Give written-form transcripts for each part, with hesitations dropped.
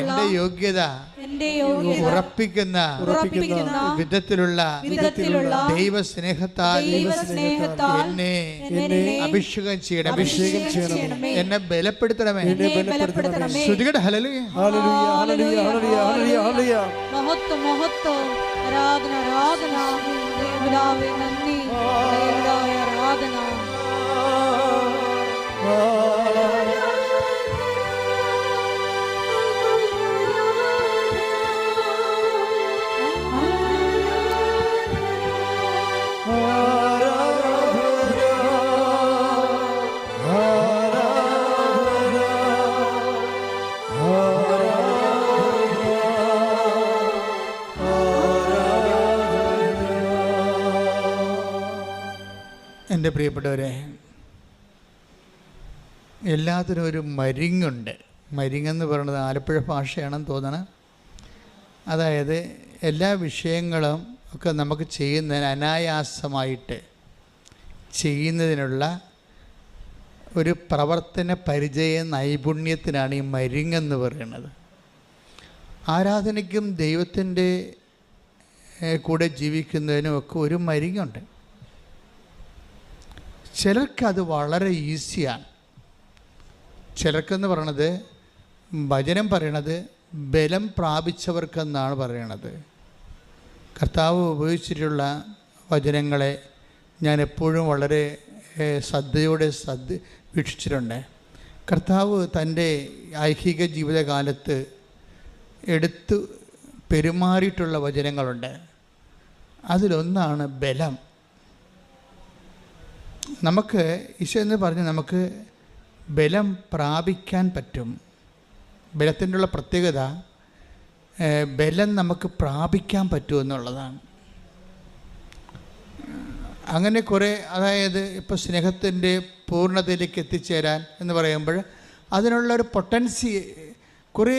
എന്റെ യോഗ്യത ഉറപ്പിക്കുന്ന വിധത്തിലുള്ള ദൈവസ്നേഹത്താൽ എന്നെ അഭിഷേകം ചെയ്യണമേ, എന്നെ ബലപ്പെടുത്തണമേ. ശ്രുതികട്ടെ ഹല്ലേലൂയ. മഹത്വം മഹത്വം, ആരാധന ആരാധന, പിതാവേ നന്ദി, ആരാധന. എൻ്റെ പ്രിയപ്പെട്ടവരെ, എല്ലാത്തിനും ഒരു മരിങ്ങുണ്ട്. മരിങ്ങെന്ന് പറയുന്നത് ആലപ്പുഴ ഭാഷയാണെന്ന് തോന്നണം. അതായത് എല്ലാ വിഷയങ്ങളും ഒക്കെ നമുക്ക് ചെയ്യുന്നതിന് അനായാസമായിട്ട് ചെയ്യുന്നതിനുള്ള ഒരു പ്രവർത്തന പരിചയ നൈപുണ്യത്തിനാണ് ഈ മരിങ്ങെന്ന് പറയുന്നത്. ആരാധനയ്ക്കും ദൈവത്തിൻ്റെ കൂടെ ജീവിക്കുന്നതിനും ഒക്കെ ഒരു മരിങ്ങുണ്ട്. ചിലർക്കത് വളരെ ഈസിയാണ്. ചിലർക്കെന്ന് പറയണത്, വചനം പറയണത് ബലം പ്രാപിച്ചവർക്കെന്നാണ് പറയണത്. കർത്താവ് ഉപയോഗിച്ചിട്ടുള്ള വചനങ്ങളെ ഞാൻ എപ്പോഴും വളരെ ശ്രദ്ധയോടെ വീക്ഷിച്ചിട്ടുണ്ട്. കർത്താവ് തൻ്റെ ഐഹിക ജീവിതകാലത്ത് എടുത്തു പെരുമാറിയിട്ടുള്ള വചനങ്ങളുണ്ട്. അതിലൊന്നാണ് ബലം. നമുക്ക് ഈശോ എന്ന് പറഞ്ഞ് നമുക്ക് ബലം പ്രാപിക്കാൻ പറ്റും. ബലത്തിൻ്റെ ഉള്ള പ്രത്യേകത ബലം നമുക്ക് പ്രാപിക്കാൻ പറ്റുമെന്നുള്ളതാണ്. അങ്ങനെ കുറേ, അതായത് ഇപ്പോൾ സ്നേഹത്തിൻ്റെ പൂർണ്ണതയിലേക്ക് എത്തിച്ചേരാൻ എന്ന് പറയുമ്പോൾ അതിനുള്ളൊരു പൊട്ടൻസി, കുറേ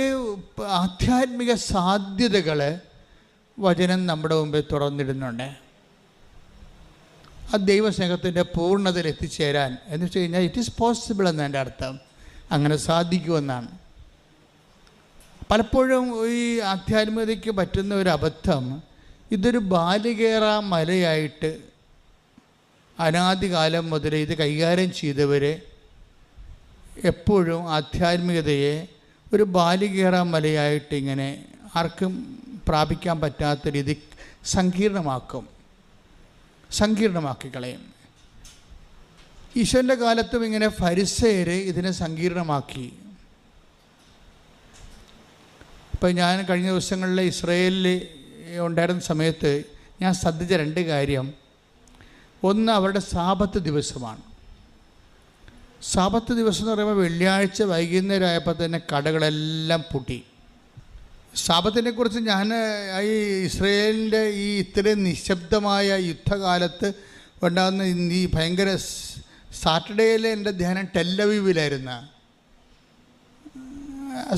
ആധ്യാത്മിക സാധ്യതകൾ വചനം നമ്മുടെ മുമ്പിൽ തുറന്നിടുന്നുണ്ട്. ആ ദൈവസ്നേഹത്തിൻ്റെ പൂർണ്ണതയിൽ എത്തിച്ചേരാൻ എന്ന് വെച്ച് കഴിഞ്ഞാൽ ഇറ്റ് ഈസ് പോസിബിൾ എന്നതിൻ്റെ അർത്ഥം, അങ്ങനെ സാധിക്കുമെന്നാണ്. പലപ്പോഴും ഈ ആധ്യാത്മികതയ്ക്ക് പറ്റുന്ന ഒരു അബദ്ധം, ഇതൊരു ബാലികേറ മലയായിട്ട് അനാദികാലം മുതൽ ഇത് കൈകാര്യം ചെയ്തവർ എപ്പോഴും ആധ്യാത്മികതയെ ഒരു ബാലികേറ മലയായിട്ട് ഇങ്ങനെ ആർക്കും പ്രാപിക്കാൻ പറ്റാത്ത രീതി സങ്കീർണമാക്കി കളയും. ഈശോൻ്റെ കാലത്തും ഇങ്ങനെ ഫരിസേയർ ഇതിനെ സങ്കീർണമാക്കി. ഇപ്പം ഞാൻ കഴിഞ്ഞ ദിവസങ്ങളിൽ ഇസ്രായേലിൽ ഉണ്ടായിരുന്ന സമയത്ത് ഞാൻ ശ്രദ്ധിച്ച രണ്ട് കാര്യം. ഒന്ന്, അവരുടെ സാബത്ത് ദിവസമാണ്. സാബത്ത് ദിവസം എന്ന് പറയുമ്പോൾ വെള്ളിയാഴ്ച വൈകുന്നേരം ആയപ്പോൾ തന്നെ കടകളെല്ലാം പൂട്ടി. സാബത്തിനെ കുറിച്ച് ഞാൻ ഈ ഇസ്രായേലിൻ്റെ ഈ ഇത്രയും നിശബ്ദമായ യുദ്ധകാലത്ത് ഉണ്ടാകുന്ന ഈ ഭയങ്കര സാറ്റർഡേയിലെ എൻ്റെ ധ്യാനം ടെല്ലവീവിലായിരുന്നു,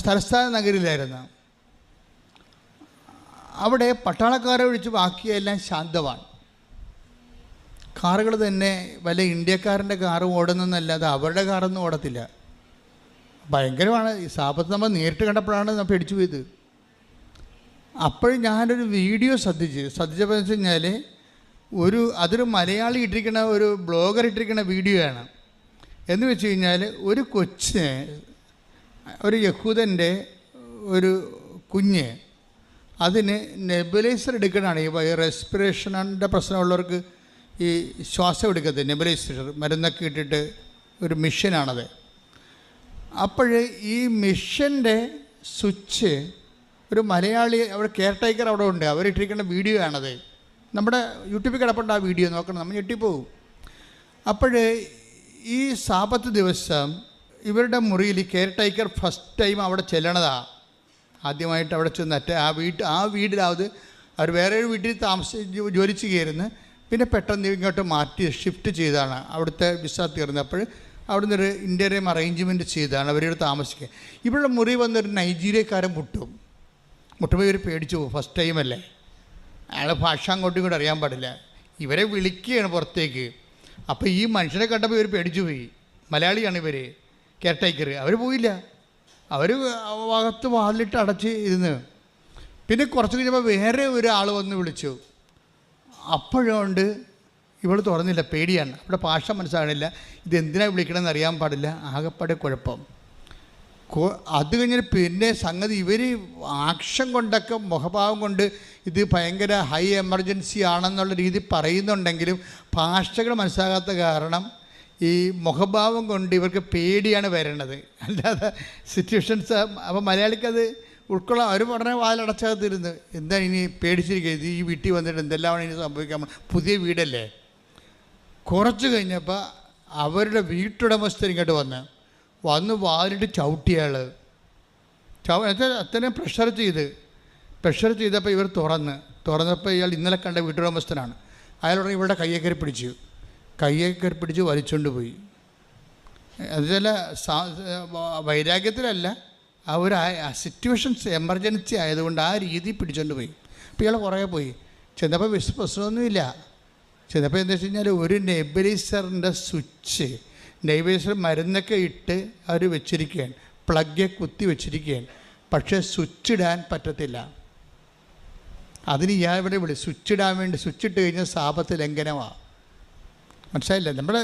തലസ്ഥാന നഗരിയിലായിരുന്നു. അവിടെ പട്ടാളക്കാരെ ഒഴിച്ച് ബാക്കിയെല്ലാം ശാന്തമാണ്. കാറുകൾ തന്നെ വല്ല ഇന്ത്യക്കാരൻ്റെ കാറ് ഓടുന്നതെന്നല്ലാതെ അവരുടെ കാറൊന്നും ഓടത്തില്ല. ഭയങ്കരമാണ്. ഈ സാബത്ത് നമ്മൾ നേരിട്ട് കണ്ടപ്പോഴാണ് നമ്മൾ പേടിച്ചു പോയത്. അപ്പോഴും ഞാനൊരു വീഡിയോ ശ്രദ്ധിച്ചപ്പോൾ വെച്ച് കഴിഞ്ഞാൽ അതൊരു മലയാളി ഇട്ടിരിക്കുന്ന ഒരു ബ്ലോഗർ ഇട്ടിരിക്കുന്ന വീഡിയോ ആണ്. എന്ന് വെച്ച് കഴിഞ്ഞാൽ ഒരു കൊച്ചിന്, ഒരു യഹൂദൻ്റെ ഒരു കുഞ്ഞ്, അതിന് നെബുലൈസർ എടുക്കണതാണ്. ഈ റെസ്പിറേഷൻ്റെ പ്രശ്നമുള്ളവർക്ക് ഈ ശ്വാസം എടുക്കത്തില്ല, നെബുലൈസർ മരുന്നൊക്കെ ഇട്ടിട്ട് ഒരു മിഷനാണത്. അപ്പോൾ ഈ മിഷൻ്റെ സ്വിച്ച് ഒരു മലയാളി, അവിടെ കെയർ ടേക്കർ അവിടെ ഉണ്ട്, അവരിട്ടിരിക്കുന്ന വീഡിയോ ആണത്. നമ്മുടെ യൂട്യൂബിൽ കിടപ്പുണ്ട് ആ വീഡിയോ, നോക്കണം, നമ്മൾ ഞെട്ടിപ്പോവും. അപ്പോൾ ഈ സാബത്ത് ദിവസം ഇവരുടെ മുറിയിൽ കെയർ ടേക്കർ ഫസ്റ്റ് ടൈം അവിടെ ചെല്ലണതാണ്. ആദ്യമായിട്ട് അവിടെ ചെന്നിട്ട് ആ വീട്ടിലാവത് അവർ വേറെ ഒരു വീട്ടിൽ ജോലി ചെയ്യുമായിരുന്നു. പിന്നെ പെട്ടെന്ന് ഇങ്ങോട്ട് മാറ്റി ഷിഫ്റ്റ് ചെയ്താണ്. അവിടുത്തെ വിസ തീർന്നപ്പോൾ അവിടുന്ന് ഒരു ഇൻ്റർവ്യൂ അറേഞ്ച്മെൻറ്റ് ചെയ്താണ് അവരോട് താമസിക്കുക. ഇവിടെ മുറി വന്നൊരു നൈജീരിയക്കാരൻ മുട്ടുമ്പോൾ ഇവർ പേടിച്ചു പോകും. ഫസ്റ്റ് ടൈമല്ലേ, അയാളെ ഭാഷ അങ്ങോട്ടും ഇങ്ങോട്ടും അറിയാൻ പാടില്ല. ഇവരെ വിളിക്കുകയാണ് പുറത്തേക്ക്. അപ്പോൾ ഈ മനുഷ്യനെ കണ്ടപ്പോൾ ഇവർ പേടിച്ചു പോയി. മലയാളിയാണ് ഇവർ, കെയർ ടേക്കർ. അവർ പോയില്ല, അവർ അകത്ത് വാതിലിട്ട് അടച്ച് ഇരുന്ന്. പിന്നെ കുറച്ച് കഴിഞ്ഞപ്പോൾ വേറെ ഒരാൾ വന്ന് വിളിച്ചു. അപ്പോഴുണ്ട് ഇവൾ തുറന്നില്ല, പേടിയാണ്, അവിടെ ഭാഷ മനസ്സിലാകണില്ല, ഇതെന്തിനാണ് വിളിക്കണമെന്ന് അറിയാൻ പാടില്ല, ആകെപ്പാടെ കുഴപ്പം. അത് കഴിഞ്ഞിട്ട് പിന്നെ സംഗതി ഇവർ ആക്ഷൻ കൊണ്ടൊക്കെ മുഖഭാവം കൊണ്ട് ഇത് ഭയങ്കര ഹൈ എമർജൻസി ആണെന്നുള്ള രീതി പറയുന്നുണ്ടെങ്കിലും ഭാഷകൾ മനസ്സിലാകാത്ത കാരണം ഈ മുഖഭാവം കൊണ്ട് ഇവർക്ക് പേടിയാണ് വരണത്, അല്ലാതെ സിറ്റുവേഷൻസ്. അപ്പോൾ മലയാളിക്കത് ഉൾക്കൊള്ളാൻ അവർ പറഞ്ഞ വാലടച്ചകത്തിരുന്ന് എന്താ ഇനി പേടിച്ചിരിക്കുക, ഇത് ഈ വീട്ടിൽ വന്നിട്ട് എന്തെല്ലാമാണ് ഇനി സംഭവിക്കാൻ, പുതിയ വീടല്ലേ. കുറച്ച് കഴിഞ്ഞപ്പോൾ അവരുടെ വീട്ടുടമസ്ഥർ ഇങ്ങോട്ട് വന്ന് വാലിട്ട് ചവിട്ടിയാൾ അത്രയും പ്രഷർ ചെയ്തപ്പോൾ ഇവർ തുറന്നപ്പോൾ ഇയാൾ ഇന്നലെ കണ്ട വീട്ടുടമസ്ഥനാണ്. അയാളോട് ഇവരുടെ കയ്യെ കയറി പിടിച്ച് വലിച്ചുകൊണ്ട് പോയി. അത് ചില വൈരാഗ്യത്തിലല്ല, ആ ഒരു സിറ്റുവേഷൻസ് എമർജൻസി ആയതുകൊണ്ട് ആ രീതി പിടിച്ചുകൊണ്ട് പോയി. അപ്പോൾ ഇയാൾ കുറേ പോയി ചെന്നപ്പോൾ പ്രശ്നമൊന്നുമില്ല. ചെന്നപ്പോൾ എന്താ വെച്ച് കഴിഞ്ഞാൽ ഒരു നെബുലൈസറിൻ്റെ സ്വിച്ച്, നെബുലൈസർ മരുന്നൊക്കെ ഇട്ട് അവർ വെച്ചിരിക്കുകയാണ്, പ്ലഗ് കുത്തി വെച്ചിരിക്കുകയാണ്, പക്ഷേ സ്വിച്ച് ഇടാൻ പറ്റത്തില്ല. അതിന് ഇയാൾ ഇവിടെ സ്വിച്ച് ഇടാൻ വേണ്ടി സ്വിച്ച് ഇട്ട് കഴിഞ്ഞാൽ സാപത്ത് ലംഘനമാണ്. മനസ്സിലായില്ല? നമ്മുടെ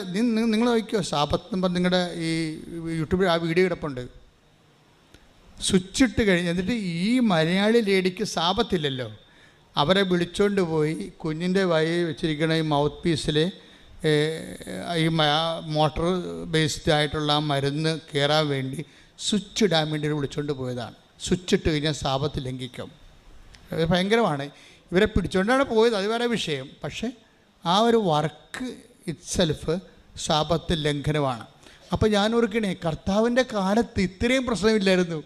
നിങ്ങൾ നോക്കിയോ, സാപത്ത് നമ്പർ നിങ്ങളുടെ ഈ യൂട്യൂബിൽ ആ വീഡിയോ കിടപ്പുണ്ട്. സ്വിച്ച് ഇട്ട് കഴിഞ്ഞ് എന്നിട്ട് ഈ മലയാളി ലേഡിക്ക് സാപത്തില്ലല്ലോ, അവരെ വിളിച്ചുകൊണ്ട് പോയി കുഞ്ഞിൻ്റെ വായിൽ വെച്ചിരിക്കുന്ന ഈ മൗത്ത് പീസിൽ ഈ മോട്ടർ ബേസ്ഡ് ആയിട്ടുള്ള ആ മരുന്ന് കയറാൻ വേണ്ടി സ്വിച്ച് ഇടാൻ വേണ്ടി വിളിച്ചുകൊണ്ട് പോയതാണ്. സ്വിച്ച് ഇട്ട് കഴിഞ്ഞാൽ സാപത്ത് ലംഘിക്കും. ഭയങ്കരമാണ്. ഇവരെ പിടിച്ചുകൊണ്ടാണ് പോയത്, അത് വേറെ വിഷയം. പക്ഷേ ആ ഒരു വർക്ക് ഇറ്റ്സെൽഫ് സാപത്ത് ലംഘനമാണ്. അപ്പോൾ ഞാൻ ഓർക്കണേ, കർത്താവിൻ്റെ കാലത്ത് ഇത്രയും പ്രശ്നമില്ലായിരുന്നു.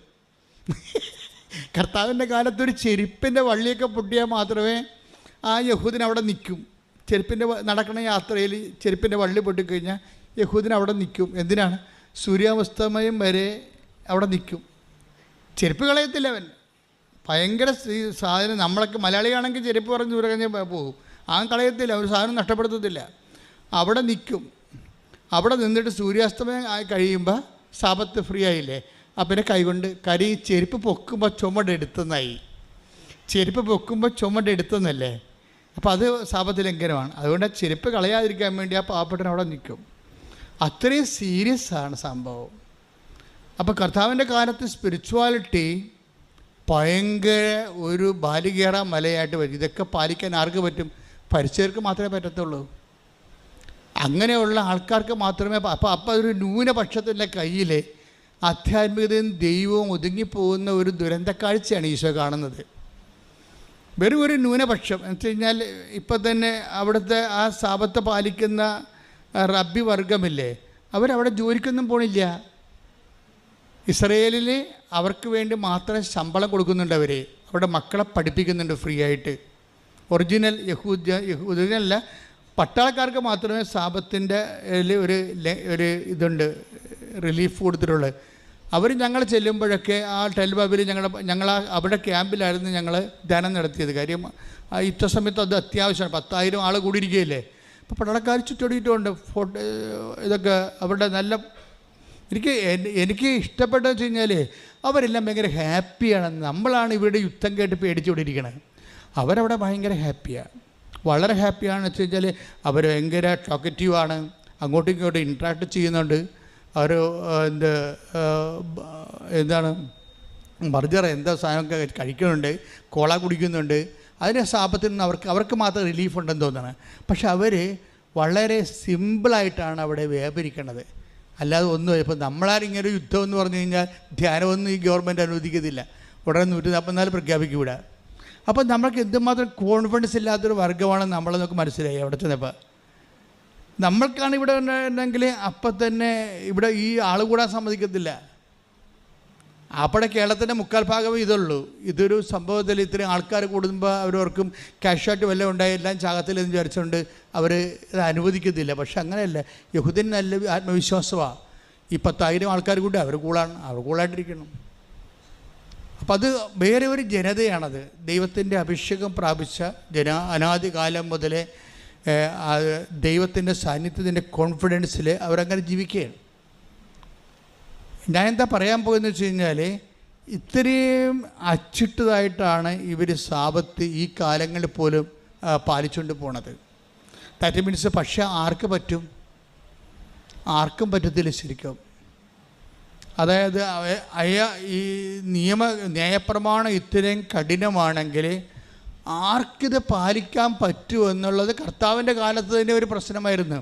കർത്താവിൻ്റെ കാലത്ത് ഒരു ചെരുപ്പിൻ്റെ വള്ളിയൊക്കെ പൊട്ടിയാൽ മാത്രമേ ആ യഹൂദൻ അവിടെ നിൽക്കും. ചെരുപ്പിൻ്റെ നടക്കണ യാത്രയിൽ ചെരുപ്പിൻ്റെ വള്ളി പൊട്ടിക്കഴിഞ്ഞാൽ യഹൂദൻ അവിടെ നിൽക്കും. എന്തിനാണ്? സൂര്യാസ്തമയം വരെ അവിടെ നിൽക്കും. ചെരുപ്പ് കളയത്തില്ല അവൻ. ഭയങ്കര സാധനം. നമ്മളൊക്കെ മലയാളിയാണെങ്കിൽ ചെരുപ്പ് പറഞ്ഞ് ദൂരെ പോകും. ആ കളയത്തില്ല, ഒരു സാധനം നഷ്ടപ്പെടുത്തത്തില്ല, അവിടെ നിൽക്കും. അവിടെ നിന്നിട്ട് സൂര്യാസ്തമയം ആയി കഴിയുമ്പോൾ സാപത്ത് ഫ്രീ ആയില്ലേ, അപ്പം പിന്നെ കൈകൊണ്ട് ചെരുപ്പ് പൊക്കുമ്പോൾ ചുമടെടുത്തുന്നായി. ചെരുപ്പ് പൊക്കുമ്പോൾ ചുമടെടുത്തുന്നല്ലേ, അപ്പോൾ അത് സാപത്ത് ലംഘനമാണ്. അതുകൊണ്ട് ചെരുപ്പ് കളയാതിരിക്കാൻ വേണ്ടി ആ പാവപ്പെട്ടൻ അവിടെ നിൽക്കും. അത്രയും സീരിയസ് ആണ് സംഭവം. അപ്പോൾ കർത്താവിൻ്റെ കാലത്ത് സ്പിരിച്വാലിറ്റി ഭയങ്കര ഒരു ബാലികേറ മലയായിട്ട് വരും. ഇതൊക്കെ പാലിക്കാൻ ആർക്ക് പറ്റും? പരിചയർക്ക് മാത്രമേ പറ്റത്തുള്ളൂ. അങ്ങനെയുള്ള ആൾക്കാർക്ക് മാത്രമേ. അപ്പോൾ ഒരു ന്യൂനപക്ഷത്തിൻ്റെ കയ്യിൽ ആധ്യാത്മികതയും ദൈവവും ഒതുങ്ങിപ്പോകുന്ന ഒരു ദുരന്തക്കാഴ്ചയാണ് ഈശോ കാണുന്നത്. വെറും ഒരു ന്യൂനപക്ഷം എന്ന് വെച്ച് കഴിഞ്ഞാൽ ഇപ്പം തന്നെ അവിടുത്തെ ആ സാപത്ത് പാലിക്കുന്ന റബ്ബി വർഗമില്ലേ, അവരവിടെ ജോലിക്കൊന്നും പോണില്ല. ഇസ്രയേലിൽ അവർക്ക് വേണ്ടി മാത്രം ശമ്പളം കൊടുക്കുന്നുണ്ട്. അവരുടെ മക്കളെ പഠിപ്പിക്കുന്നുണ്ട് ഫ്രീ ആയിട്ട്. ഒറിജിനൽ യഹൂദനല്ല, പട്ടാളക്കാർക്ക് മാത്രമേ സാപത്തിൻ്റെ ഒരു ഇതുണ്ട്, റിലീഫ് കൊടുത്തിട്ടുള്ളത്. അവർ ഞങ്ങൾ ചെല്ലുമ്പോഴൊക്കെ ആ ടെൽബാബിൽ ഞങ്ങൾ അവിടെ ക്യാമ്പിലായിരുന്നു ഞങ്ങൾ ധ്യാനം നടത്തിയത്. കാര്യം ഇത്ര സമയത്ത് അത് അത്യാവശ്യമാണ്. 10,000 ആൾ കൂടിയിരിക്കുകയല്ലേ. അപ്പോൾ പട്ടാളക്കാർ ചുറ്റോടിയിട്ടുമുണ്ട്. ഇതൊക്കെ അവരുടെ നല്ല എനിക്ക് ഇഷ്ടപ്പെട്ടതെന്ന് വെച്ച് കഴിഞ്ഞാൽ അവരെല്ലാം ഭയങ്കര ഹാപ്പിയാണ്. നമ്മളാണ് ഇവിടെ യുദ്ധം കേട്ട് പേടിച്ചുകൊണ്ടിരിക്കുന്നത്. അവരവിടെ ഭയങ്കര ഹാപ്പിയാണ്, വളരെ ഹാപ്പിയാണെന്ന് വെച്ച് കഴിഞ്ഞാൽ അവർ ഭയങ്കര ടോക്കറ്റീവാണ്, അങ്ങോട്ടും ഇങ്ങോട്ടും ഇൻട്രാക്ട് ചെയ്യുന്നുണ്ട്. അവർ എന്താണ് ബർഗർ എന്താ സാധനമൊക്കെ കഴിക്കുന്നുണ്ട്, കോള കുടിക്കുന്നുണ്ട്. അതിൻ്റെ സാപത്തിൽ നിന്ന് അവർക്ക് മാത്രം റിലീഫ് ഉണ്ടെന്ന് തോന്നുന്നത്. പക്ഷെ അവർ വളരെ സിമ്പിളായിട്ടാണ് അവിടെ വ്യാപരിക്കണത്. അല്ലാതെ ഒന്നും. ഇപ്പോൾ നമ്മളാരിങ്ങനെ യുദ്ധം എന്ന് പറഞ്ഞു കഴിഞ്ഞാൽ ധ്യാനമൊന്നും ഈ ഗവൺമെൻറ് അനുവദിക്കത്തില്ല. ഉടനെ 144 പ്രഖ്യാപിക്കൂട. അപ്പോൾ നമ്മൾക്ക് എന്തുമാത്രം കോൺഫിഡൻസ് ഇല്ലാത്തൊരു വർഗ്ഗമാണെന്ന് നമ്മളെ നമുക്ക് മനസ്സിലായി അവിടെ ചെന്നപ്പോൾ. നമ്മൾക്കാണ് ഇവിടെ ഉണ്ടെങ്കിൽ അപ്പം തന്നെ ഇവിടെ ഈ ആൾ കൂടാൻ സമ്മതിക്കത്തില്ല. അവിടെ കേരളത്തിൻ്റെ 3/4 ഭാഗമേ ഇതുള്ളൂ. ഇതൊരു സംഭവത്തിൽ ഇത്രയും ആൾക്കാർ കൂടുമ്പോൾ അവരവർക്കും ക്യാഷായിട്ട് വല്ലതും ഉണ്ടായി എല്ലാം ചാകത്തില്ലെന്ന് വിചാരിച്ചുകൊണ്ട് അവർ ഇത് അനുവദിക്കത്തില്ല. പക്ഷെ അങ്ങനെയല്ല. യഹൂദൻ നല്ല ആത്മവിശ്വാസമാണ്. ഈ 10,000 ആൾക്കാർ കൂടി അവർ കൂളായിട്ടിരിക്കണം. അപ്പം അത് വേറെ ഒരു ജനതയാണത്. ദൈവത്തിൻ്റെ അഭിഷേകം പ്രാപിച്ച അനാദികാലം മുതലേ ദൈവത്തിൻ്റെ സാന്നിധ്യത്തിൻ്റെ കോൺഫിഡൻസിൽ അവരങ്ങനെ ജീവിക്കുകയാണ്. ഞാൻ എന്താ പറയാൻ പോകുന്നത് വെച്ച് കഴിഞ്ഞാൽ, ഇത്രയും അച്ചിട്ടതായിട്ടാണ് ഇവർ സാബത്ത് ഈ കാലങ്ങളിൽ പോലും പാലിച്ചുകൊണ്ട് പോണത്. ദാറ്റ് മീൻസ് പക്ഷേ ആർക്ക് പറ്റും? ആർക്കും പറ്റത്തില്ല ശരിക്കും. അതായത് ഈ ന്യായപ്രമാണം ഇത്രയും കഠിനമാണെങ്കിൽ ആർക്കിത് പാലിക്കാൻ പറ്റുമോ എന്നുള്ളത് കർത്താവിൻ്റെ കാലത്ത് തന്നെ ഒരു പ്രശ്നമായിരുന്നു.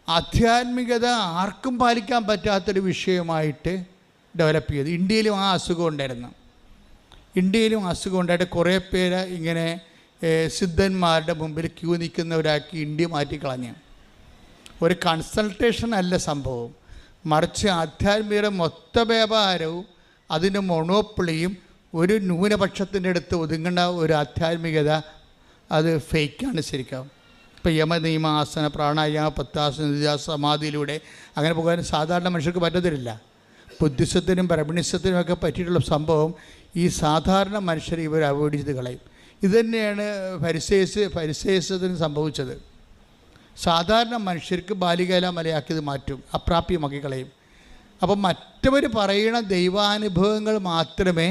ആധ്യാത്മികത ആർക്കും പാലിക്കാൻ പറ്റാത്തൊരു വിഷയമായിട്ട് ഡെവലപ്പ് ചെയ്തു. ഇന്ത്യയിലും ആ അസുഖം ഉണ്ടായിട്ട് കുറേ പേര് ഇങ്ങനെ സിദ്ധന്മാരുടെ മുമ്പിൽ ക്യൂ നിൽക്കുന്നവരാക്കി ഇന്ത്യ മാറ്റിക്കളഞ്ഞു. ഒരു കൺസൾട്ടേഷൻ അല്ല സംഭവം, മറിച്ച് ആധ്യാത്മികത മൊത്ത വ്യാപാരവും അതിൻ്റെ മൊണോപ്പൊളിയും ഒരു ന്യൂനപക്ഷത്തിൻ്റെ അടുത്ത് ഒതുങ്ങേണ്ട ഒരു ആധ്യാത്മികത, അത് ഫേക്കാണ് ശരിക്കും. ഇപ്പോൾ യമനിയമ ആസന, പ്രാണായാമ, പത്താസന, സമാധിയിലൂടെ അങ്ങനെ പോകാൻ സാധാരണ മനുഷ്യർക്ക് പറ്റത്തില്ല. ബുദ്ധിസത്തിനും ബ്രഹ്മണിസത്തിനും ഒക്കെ പറ്റിയിട്ടുള്ള സംഭവം ഈ സാധാരണ മനുഷ്യർ ഇവർ അവോയ്ഡ് ചെയ്ത് കളയും. ഇതുതന്നെയാണ് ഫരിസേയസത്തിന് സംഭവിച്ചത്. സാധാരണ മനുഷ്യർക്ക് ബാലികേല മലയാക്കിയത് മാറ്റും, അപ്രാപ്യമാക്കി കളയും. അപ്പം മറ്റവർ പറയുന്ന ദൈവാനുഭവങ്ങൾ മാത്രമേ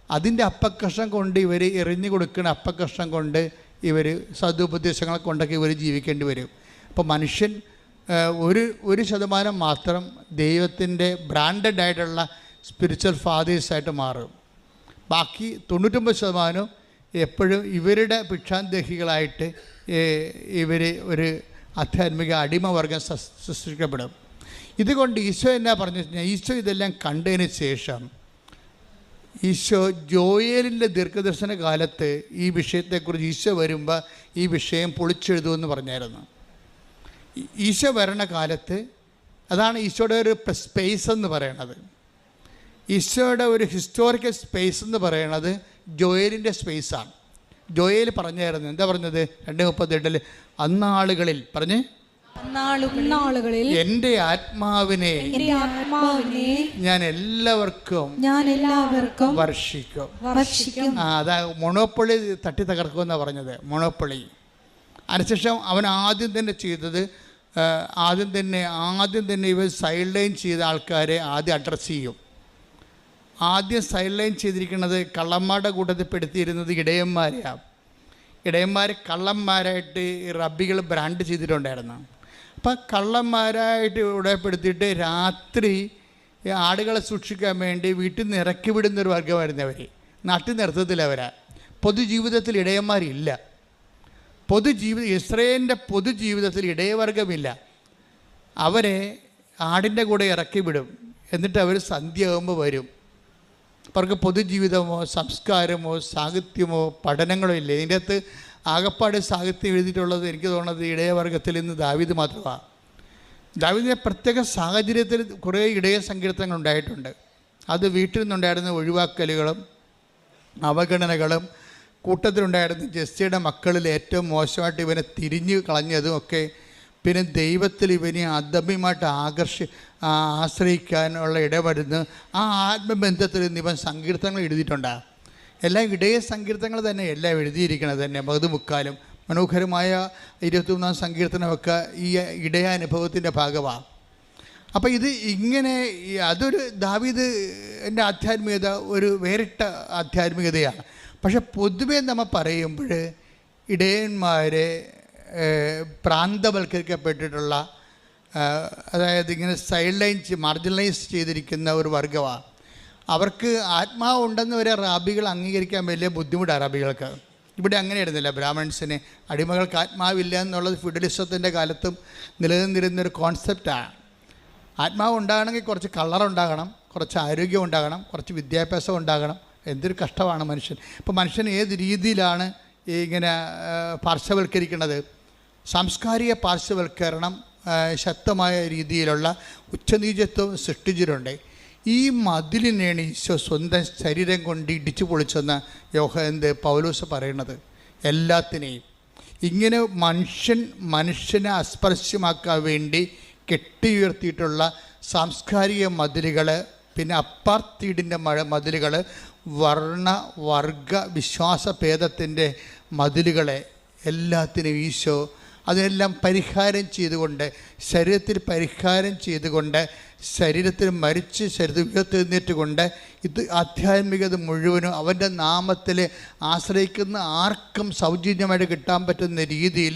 അതിൻ്റെ അപ്പക്കഷ്ണം കൊണ്ട് ഇവർ എറിഞ്ഞു കൊടുക്കുന്ന അപ്പക്കഷ്ണം കൊണ്ട് ഇവർ സദുപദേശങ്ങളെ കൊണ്ടൊക്കെ ഇവർ ജീവിക്കേണ്ടി വരും. അപ്പോൾ മനുഷ്യൻ ഒരു ശതമാനം മാത്രം ദൈവത്തിൻ്റെ ബ്രാൻഡഡ് ആയിട്ടുള്ള സ്പിരിച്വൽ ഫാദേഴ്സായിട്ട് മാറും. ബാക്കി 99% എപ്പോഴും ഇവരുടെ ഭിക്ഷാന്തേഹികളായിട്ട് ഇവർ ഒരു ആധ്യാത്മിക അടിമവർഗം സൃഷ്ടിക്കപ്പെടും. ഇതുകൊണ്ട് ഈശോ എന്നാ പറഞ്ഞു കഴിഞ്ഞാൽ, ഈശോ ഇതെല്ലാം കണ്ടതിന് ശേഷം ഈശോ ജോയേലിൻ്റെ ദീർഘദർശന കാലത്ത് ഈ വിഷയത്തെക്കുറിച്ച് ഈശോ വരുമ്പോൾ ഈ വിഷയം പൊളിച്ചെഴുതുമെന്ന് പറഞ്ഞായിരുന്നു. ഈശോ വരണ കാലത്ത് അതാണ് ഈശോയുടെ ഒരു സ്പേസ് എന്ന് പറയണത്. ഈശോയുടെ ഒരു ഹിസ്റ്റോറിക്കൽ സ്പേസ് എന്ന് പറയണത് ജോയേലിൻ്റെ സ്പേസാണ്. ജോയേൽ പറഞ്ഞായിരുന്നു, എന്താ പറഞ്ഞത്? 2:38 അന്നാളുകളിൽ പറഞ്ഞ് എൻ്റെ ആത്മാവിനെ ഞാൻ എല്ലാവർക്കും വർഷിക്കും. അതാ മൊണോപ്പൊളി തട്ടി തകർക്കുമെന്നാണ് പറഞ്ഞത്. മൊണോപ്പൊളി അതിനുശേഷം അവൻ ആദ്യം തന്നെ ചെയ്തത്, ആദ്യം തന്നെ ഇവർ സൈഡ് ലൈൻ ചെയ്ത ആൾക്കാരെ ആദ്യം അഡ്രസ്സ് ചെയ്യും. ആദ്യം സൈഡ് ലൈൻ ചെയ്തിരിക്കുന്നത് കള്ളന്മാരുടെ കൂട്ടത്തിൽ പെടുത്തിയിരുന്നത് ഇടയന്മാരെയാണ്. ഇടയന്മാർ കള്ളന്മാരായിട്ട് റബ്ബികൾ ബ്രാൻഡ് ചെയ്തിട്ടുണ്ടായിരുന്നു. അപ്പം കള്ളന്മാരായിട്ട് ഇടപെടുത്തിയിട്ട് രാത്രി ആടുകളെ സൂക്ഷിക്കാൻ വേണ്ടി വീട്ടിൽ നിന്ന് ഇറക്കി വിടുന്നൊരു വർഗ്ഗമായിരുന്നു അവർ. നാട്ടിൽ നിർത്തത്തിലവരാ. പൊതുജീവിതത്തിൽ ഇടയന്മാരില്ല. ഇസ്രായേലിൻ്റെ പൊതുജീവിതത്തിൽ ഇടയവർഗമില്ല. അവരെ ആടിൻ്റെ കൂടെ ഇറക്കി വിടും. എന്നിട്ട് അവർ സന്ധ്യയാകുമ്പോൾ വരും. അവർക്ക് പൊതുജീവിതമോ സംസ്കാരമോ സാഹിത്യമോ പഠനങ്ങളോ ഇല്ല. ഇതിൻ്റെ അകത്ത് ആകപ്പാട് സാഹിത്യം എഴുതിയിട്ടുള്ളത് എനിക്ക് തോന്നുന്നത് ഇടയവർഗത്തിൽ നിന്ന് ദാവീദ് മാത്രമാണ്. ദാവീദിൻ്റെ പ്രത്യേക സാഹചര്യത്തിൽ കുറേ ഇടയ സങ്കീർത്തനങ്ങൾ ഉണ്ടായിട്ടുണ്ട്. അത് വീട്ടിൽ നിന്നുണ്ടായിരുന്ന ഒഴിവാക്കലുകളും അവഗണനകളും കൂട്ടത്തിലുണ്ടായിരുന്ന ജെസ്സിയുടെ മക്കളിൽ ഏറ്റവും മോശമായിട്ട് ഇവനെ തിരിഞ്ഞു കളഞ്ഞതും ഒക്കെ, പിന്നെ ദൈവത്തിൽ ഇവനെ അദമ്യമായിട്ട് ആശ്രയിക്കാനുള്ള ഇടവരുന്ന് ആ ആത്മബന്ധത്തിൽ നിന്ന് ഇവൻ സങ്കീർത്തനങ്ങൾ എഴുതിയിട്ടുണ്ടാകും. എല്ലാം ഇടയ സങ്കീർത്തനങ്ങൾ തന്നെ എല്ലാം എഴുതിയിരിക്കണത് തന്നെ. ബഹുമുക്കാലും മനോഹരമായ 23-ാം സങ്കീർത്തനമൊക്കെ ഈ ഇടയാനുഭവത്തിൻ്റെ ഭാഗമാണ്. അപ്പോൾ ഇത് ഇങ്ങനെ അതൊരു ദാവീദ് എൻ്റെ ആധ്യാത്മികത ഒരു വേറിട്ട ആധ്യാത്മികതയാണ്. പക്ഷെ പൊതുവേ നമ്മൾ പറയുമ്പോൾ ഇടയന്മാരെ പ്രാന്തവൽക്കരിക്കപ്പെട്ടിട്ടുള്ള, അതായത് ഇങ്ങനെ സൈഡ് ലൈൻ മാർജിനലൈസ് ചെയ്തിരിക്കുന്ന ഒരു വർഗ്ഗമാണ്. അവർക്ക് ആത്മാവ് ഉണ്ടെന്ന് വരെ റാബികൾ അംഗീകരിക്കാൻ വലിയ ബുദ്ധിമുട്ടാണ് റാബികൾക്ക്. ഇവിടെ അങ്ങനെയായിരുന്നില്ല. ബ്രാഹ്മൺസിന് അടിമകൾക്ക് ആത്മാവില്ല എന്നുള്ളത് ഫെഡറലിസത്തിൻ്റെ കാലത്തും നിലനിന്നിരുന്നൊരു കോൺസെപ്റ്റാണ്. ആത്മാവ് ഉണ്ടാകണമെങ്കിൽ കുറച്ച് കളറുണ്ടാകണം, കുറച്ച് ആരോഗ്യം ഉണ്ടാകണം, കുറച്ച് വിദ്യാഭ്യാസം ഉണ്ടാകണം. എന്തൊരു കഷ്ടമാണ് മനുഷ്യൻ. ഇപ്പോൾ മനുഷ്യൻ ഏത് രീതിയിലാണ് ഇങ്ങനെ പാർശ്വവൽക്കരിക്കുന്നത്? സാംസ്കാരിക പാർശ്വവൽക്കരണം ശക്തമായ രീതിയിലുള്ള ഉച്ചനീചത്വം സൃഷ്ടിച്ചിട്ടുണ്ട്. ഈ മതിലിനെയാണ് ഈശോ സ്വന്തം ശരീരം കൊണ്ട് ഇടിച്ചു പൊളിച്ചെന്ന് പൗലോസ് പറയുന്നത്. എല്ലാത്തിനെയും ഇങ്ങനെ മനുഷ്യനെ അസ്പർശ്യമാക്കാൻ വേണ്ടി കെട്ടിയുയർത്തിയിട്ടുള്ള സാംസ്കാരിക മതിലുകൾ, പിന്നെ അപ്പാർത്തീഡിൻ്റെ മതിലുകൾ, വർഗ വിശ്വാസഭേദത്തിൻ്റെ മതിലുകളെ എല്ലാത്തിനും ഈശോ അതിനെല്ലാം പരിഹാരം ചെയ്തുകൊണ്ട്, ശരീരത്തിൽ പരിഹാരം ചെയ്തുകൊണ്ട് ശരീരത്തിൽ മരിച്ച് ശരീരം ഉയർത്തെഴുന്നേറ്റുകൊണ്ട് ഇത് ആധ്യാത്മികത മുഴുവനും അവൻ്റെ നാമത്തിൽ ആശ്രയിക്കുന്ന ആർക്കും സൗജന്യമായിട്ട് കിട്ടാൻ പറ്റുന്ന രീതിയിൽ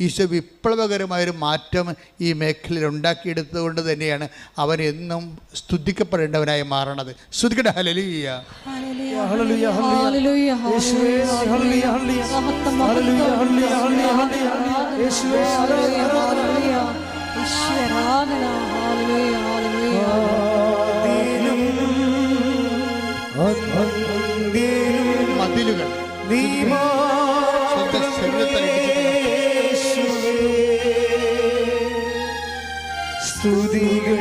ഈശോ വിപ്ലവകരമായൊരു മാറ്റം ഈ മേഖലയിൽ ഉണ്ടാക്കിയെടുത്തതുകൊണ്ട് തന്നെയാണ് അവൻ എന്നും സ്തുതിക്കപ്പെടേണ്ടവനായി മാറണത്. സ്തുതിക്കട്ടെ. ഹല്ലേലൂയ. ഹല്ലേലൂയ. ഹല്ലേലൂയ. യേശുവേ ഹല്ലേലൂയ. മഹത്വം ഹല്ലേലൂയ. ഹല്ലേലൂയ. യേശുവേ ഹല്ലേലൂയ. യേശുവേ ആരാധന. ഹല്ലേലൂയ. ഹല്ലേലൂയ. മതിലുകൾ സ്വന്തം ശരീരത്തിൽ സ്തുതികൾ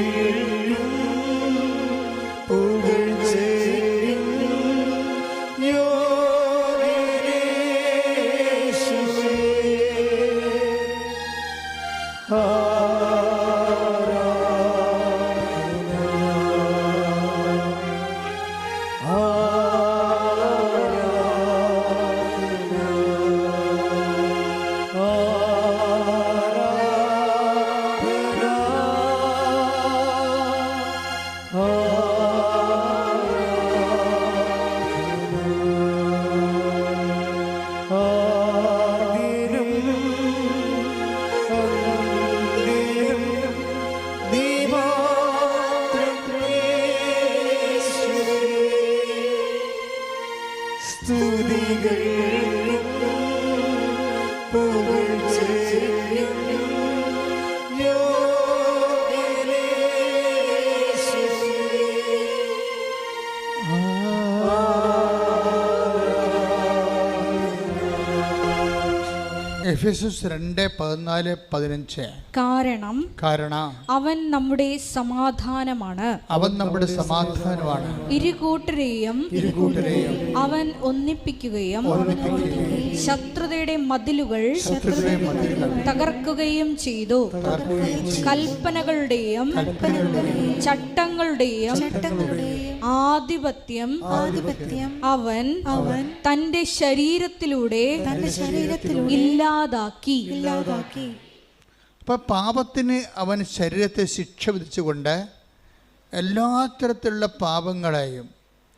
എഫെസ്യസ് 2:14-15. കാരണം അവൻ നമ്മുടെ സമാധാനമാണ്. അവൻ നമ്മുടെ സമാധാനമാണ്. ഇരുകൂട്ടരെയും അവൻ ഒന്നിപ്പിക്കുകയും ശത്രുതയുടെ മതിലുകൾ തകർക്കുകയും ചെയ്തു. കൽപ്പനകളുടെയും ചട്ടങ്ങളുടെയും ആധിപത്യം അവൻ തന്റെ ശരീരത്തിലൂടെ ഇല്ലാതാക്കി. അപ്പോൾ പാപത്തിന് അവൻ ശരീരത്തെ ശിക്ഷ വിധിച്ചുകൊണ്ട് എല്ലാ തരത്തിലുള്ള പാപങ്ങളെയും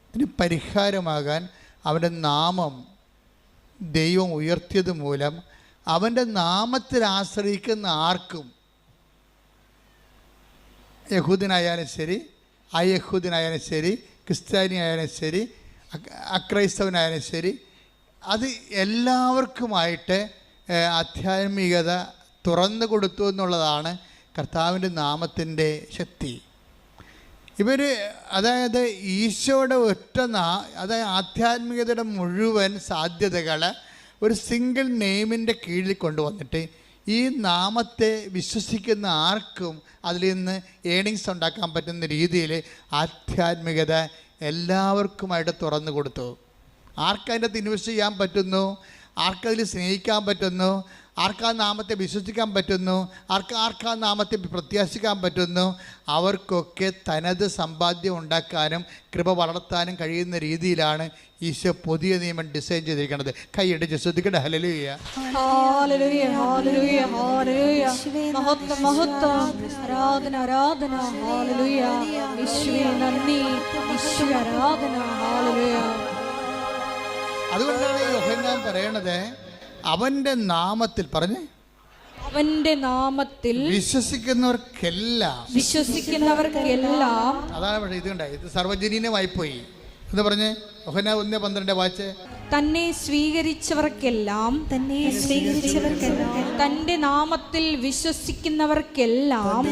ഇതിന് പരിഹാരമാകാൻ അവൻ്റെ നാമം ദൈവം ഉയർത്തിയത് മൂലം അവൻ്റെ നാമത്തിൽ ആശ്രയിക്കുന്ന ആർക്കും, യഹൂദനായാലും ശരി, അയഹൂദനായാലും ശരി, ക്രിസ്ത്യാനി ആയാലും ശരി, അക്രൈസ്തവനായാലും ശരി, അത് എല്ലാവർക്കുമായിട്ട് ആധ്യാത്മികത തുറന്നു കൊടുത്തു എന്നുള്ളതാണ് കർത്താവിൻ്റെ നാമത്തിൻ്റെ ശക്തി. അതായത് ഈശോയുടെ അതായത് ആധ്യാത്മികതയുടെ മുഴുവൻ സാധ്യതകൾ ഒരു സിംഗിൾ നെയിമിൻ്റെ കീഴിൽ കൊണ്ടുവന്നിട്ട് ഈ നാമത്തെ വിശ്വസിക്കുന്ന ആർക്കും അതിൽ നിന്ന് ഏണിങ്സ് ഉണ്ടാക്കാൻ പറ്റുന്ന രീതിയിൽ ആധ്യാത്മികത എല്ലാവർക്കുമായിട്ട് തുറന്നു കൊടുത്തു. ആർക്കതിൻ്റെ ഇൻവെസ്റ്റ് ചെയ്യാൻ പറ്റുന്നു, ആർക്കതിൽ സ്നേഹിക്കാൻ പറ്റുന്നു, ആർക്കാ നാമത്തെ വിശ്വസിക്കാൻ പറ്റുന്നു, ആർക്കാ നാമത്തെ പ്രത്യാശിക്കാൻ പറ്റുന്നു, അവർക്കൊക്കെ തനത് സമ്പാദ്യം ഉണ്ടാക്കാനും കൃപ വളർത്താനും കഴിയുന്ന രീതിയിലാണ് ഈശോ പുതിയ നിയമം ഡിസൈൻ ചെയ്തിരിക്കുന്നത്. കൈയടിച്ച് ശ്രദ്ധിക്കട്ടെ. ഹല്ലേലൂയ. ഹല്ലേലൂയ. ഹല്ലേലൂയ. ഹല്ലേലൂയ. മഹത്വം മഹത്വം. ആരാധന ആരാധന. ഹല്ലേലൂയ. യേശുവേ നന്ദി. യേശുവേ ആരാധന. ഹല്ലേലൂയ. അതുകൊണ്ടാണ് യോഹന്നാൻ പറയണത് അവൻ്റെ നാമത്തിൽ പറഞ്ഞേ, അവന്റെ നാമത്തിൽ വിശ്വസിക്കുന്നവർക്കെല്ലാം. അതാണ് പക്ഷേ ഇത് കണ്ടേ, ഇത് സർവ്വജനീനമായിപ്പോയി. എന്താ പറഞ്ഞേ? യോഹന്നാൻ 1:12 വായിച്ചേ. തന്നെ സ്വീകരിച്ചവർക്കെല്ലാം തന്റെ നാമത്തിൽ വിശ്വസിക്കുന്നവർക്കെല്ലാം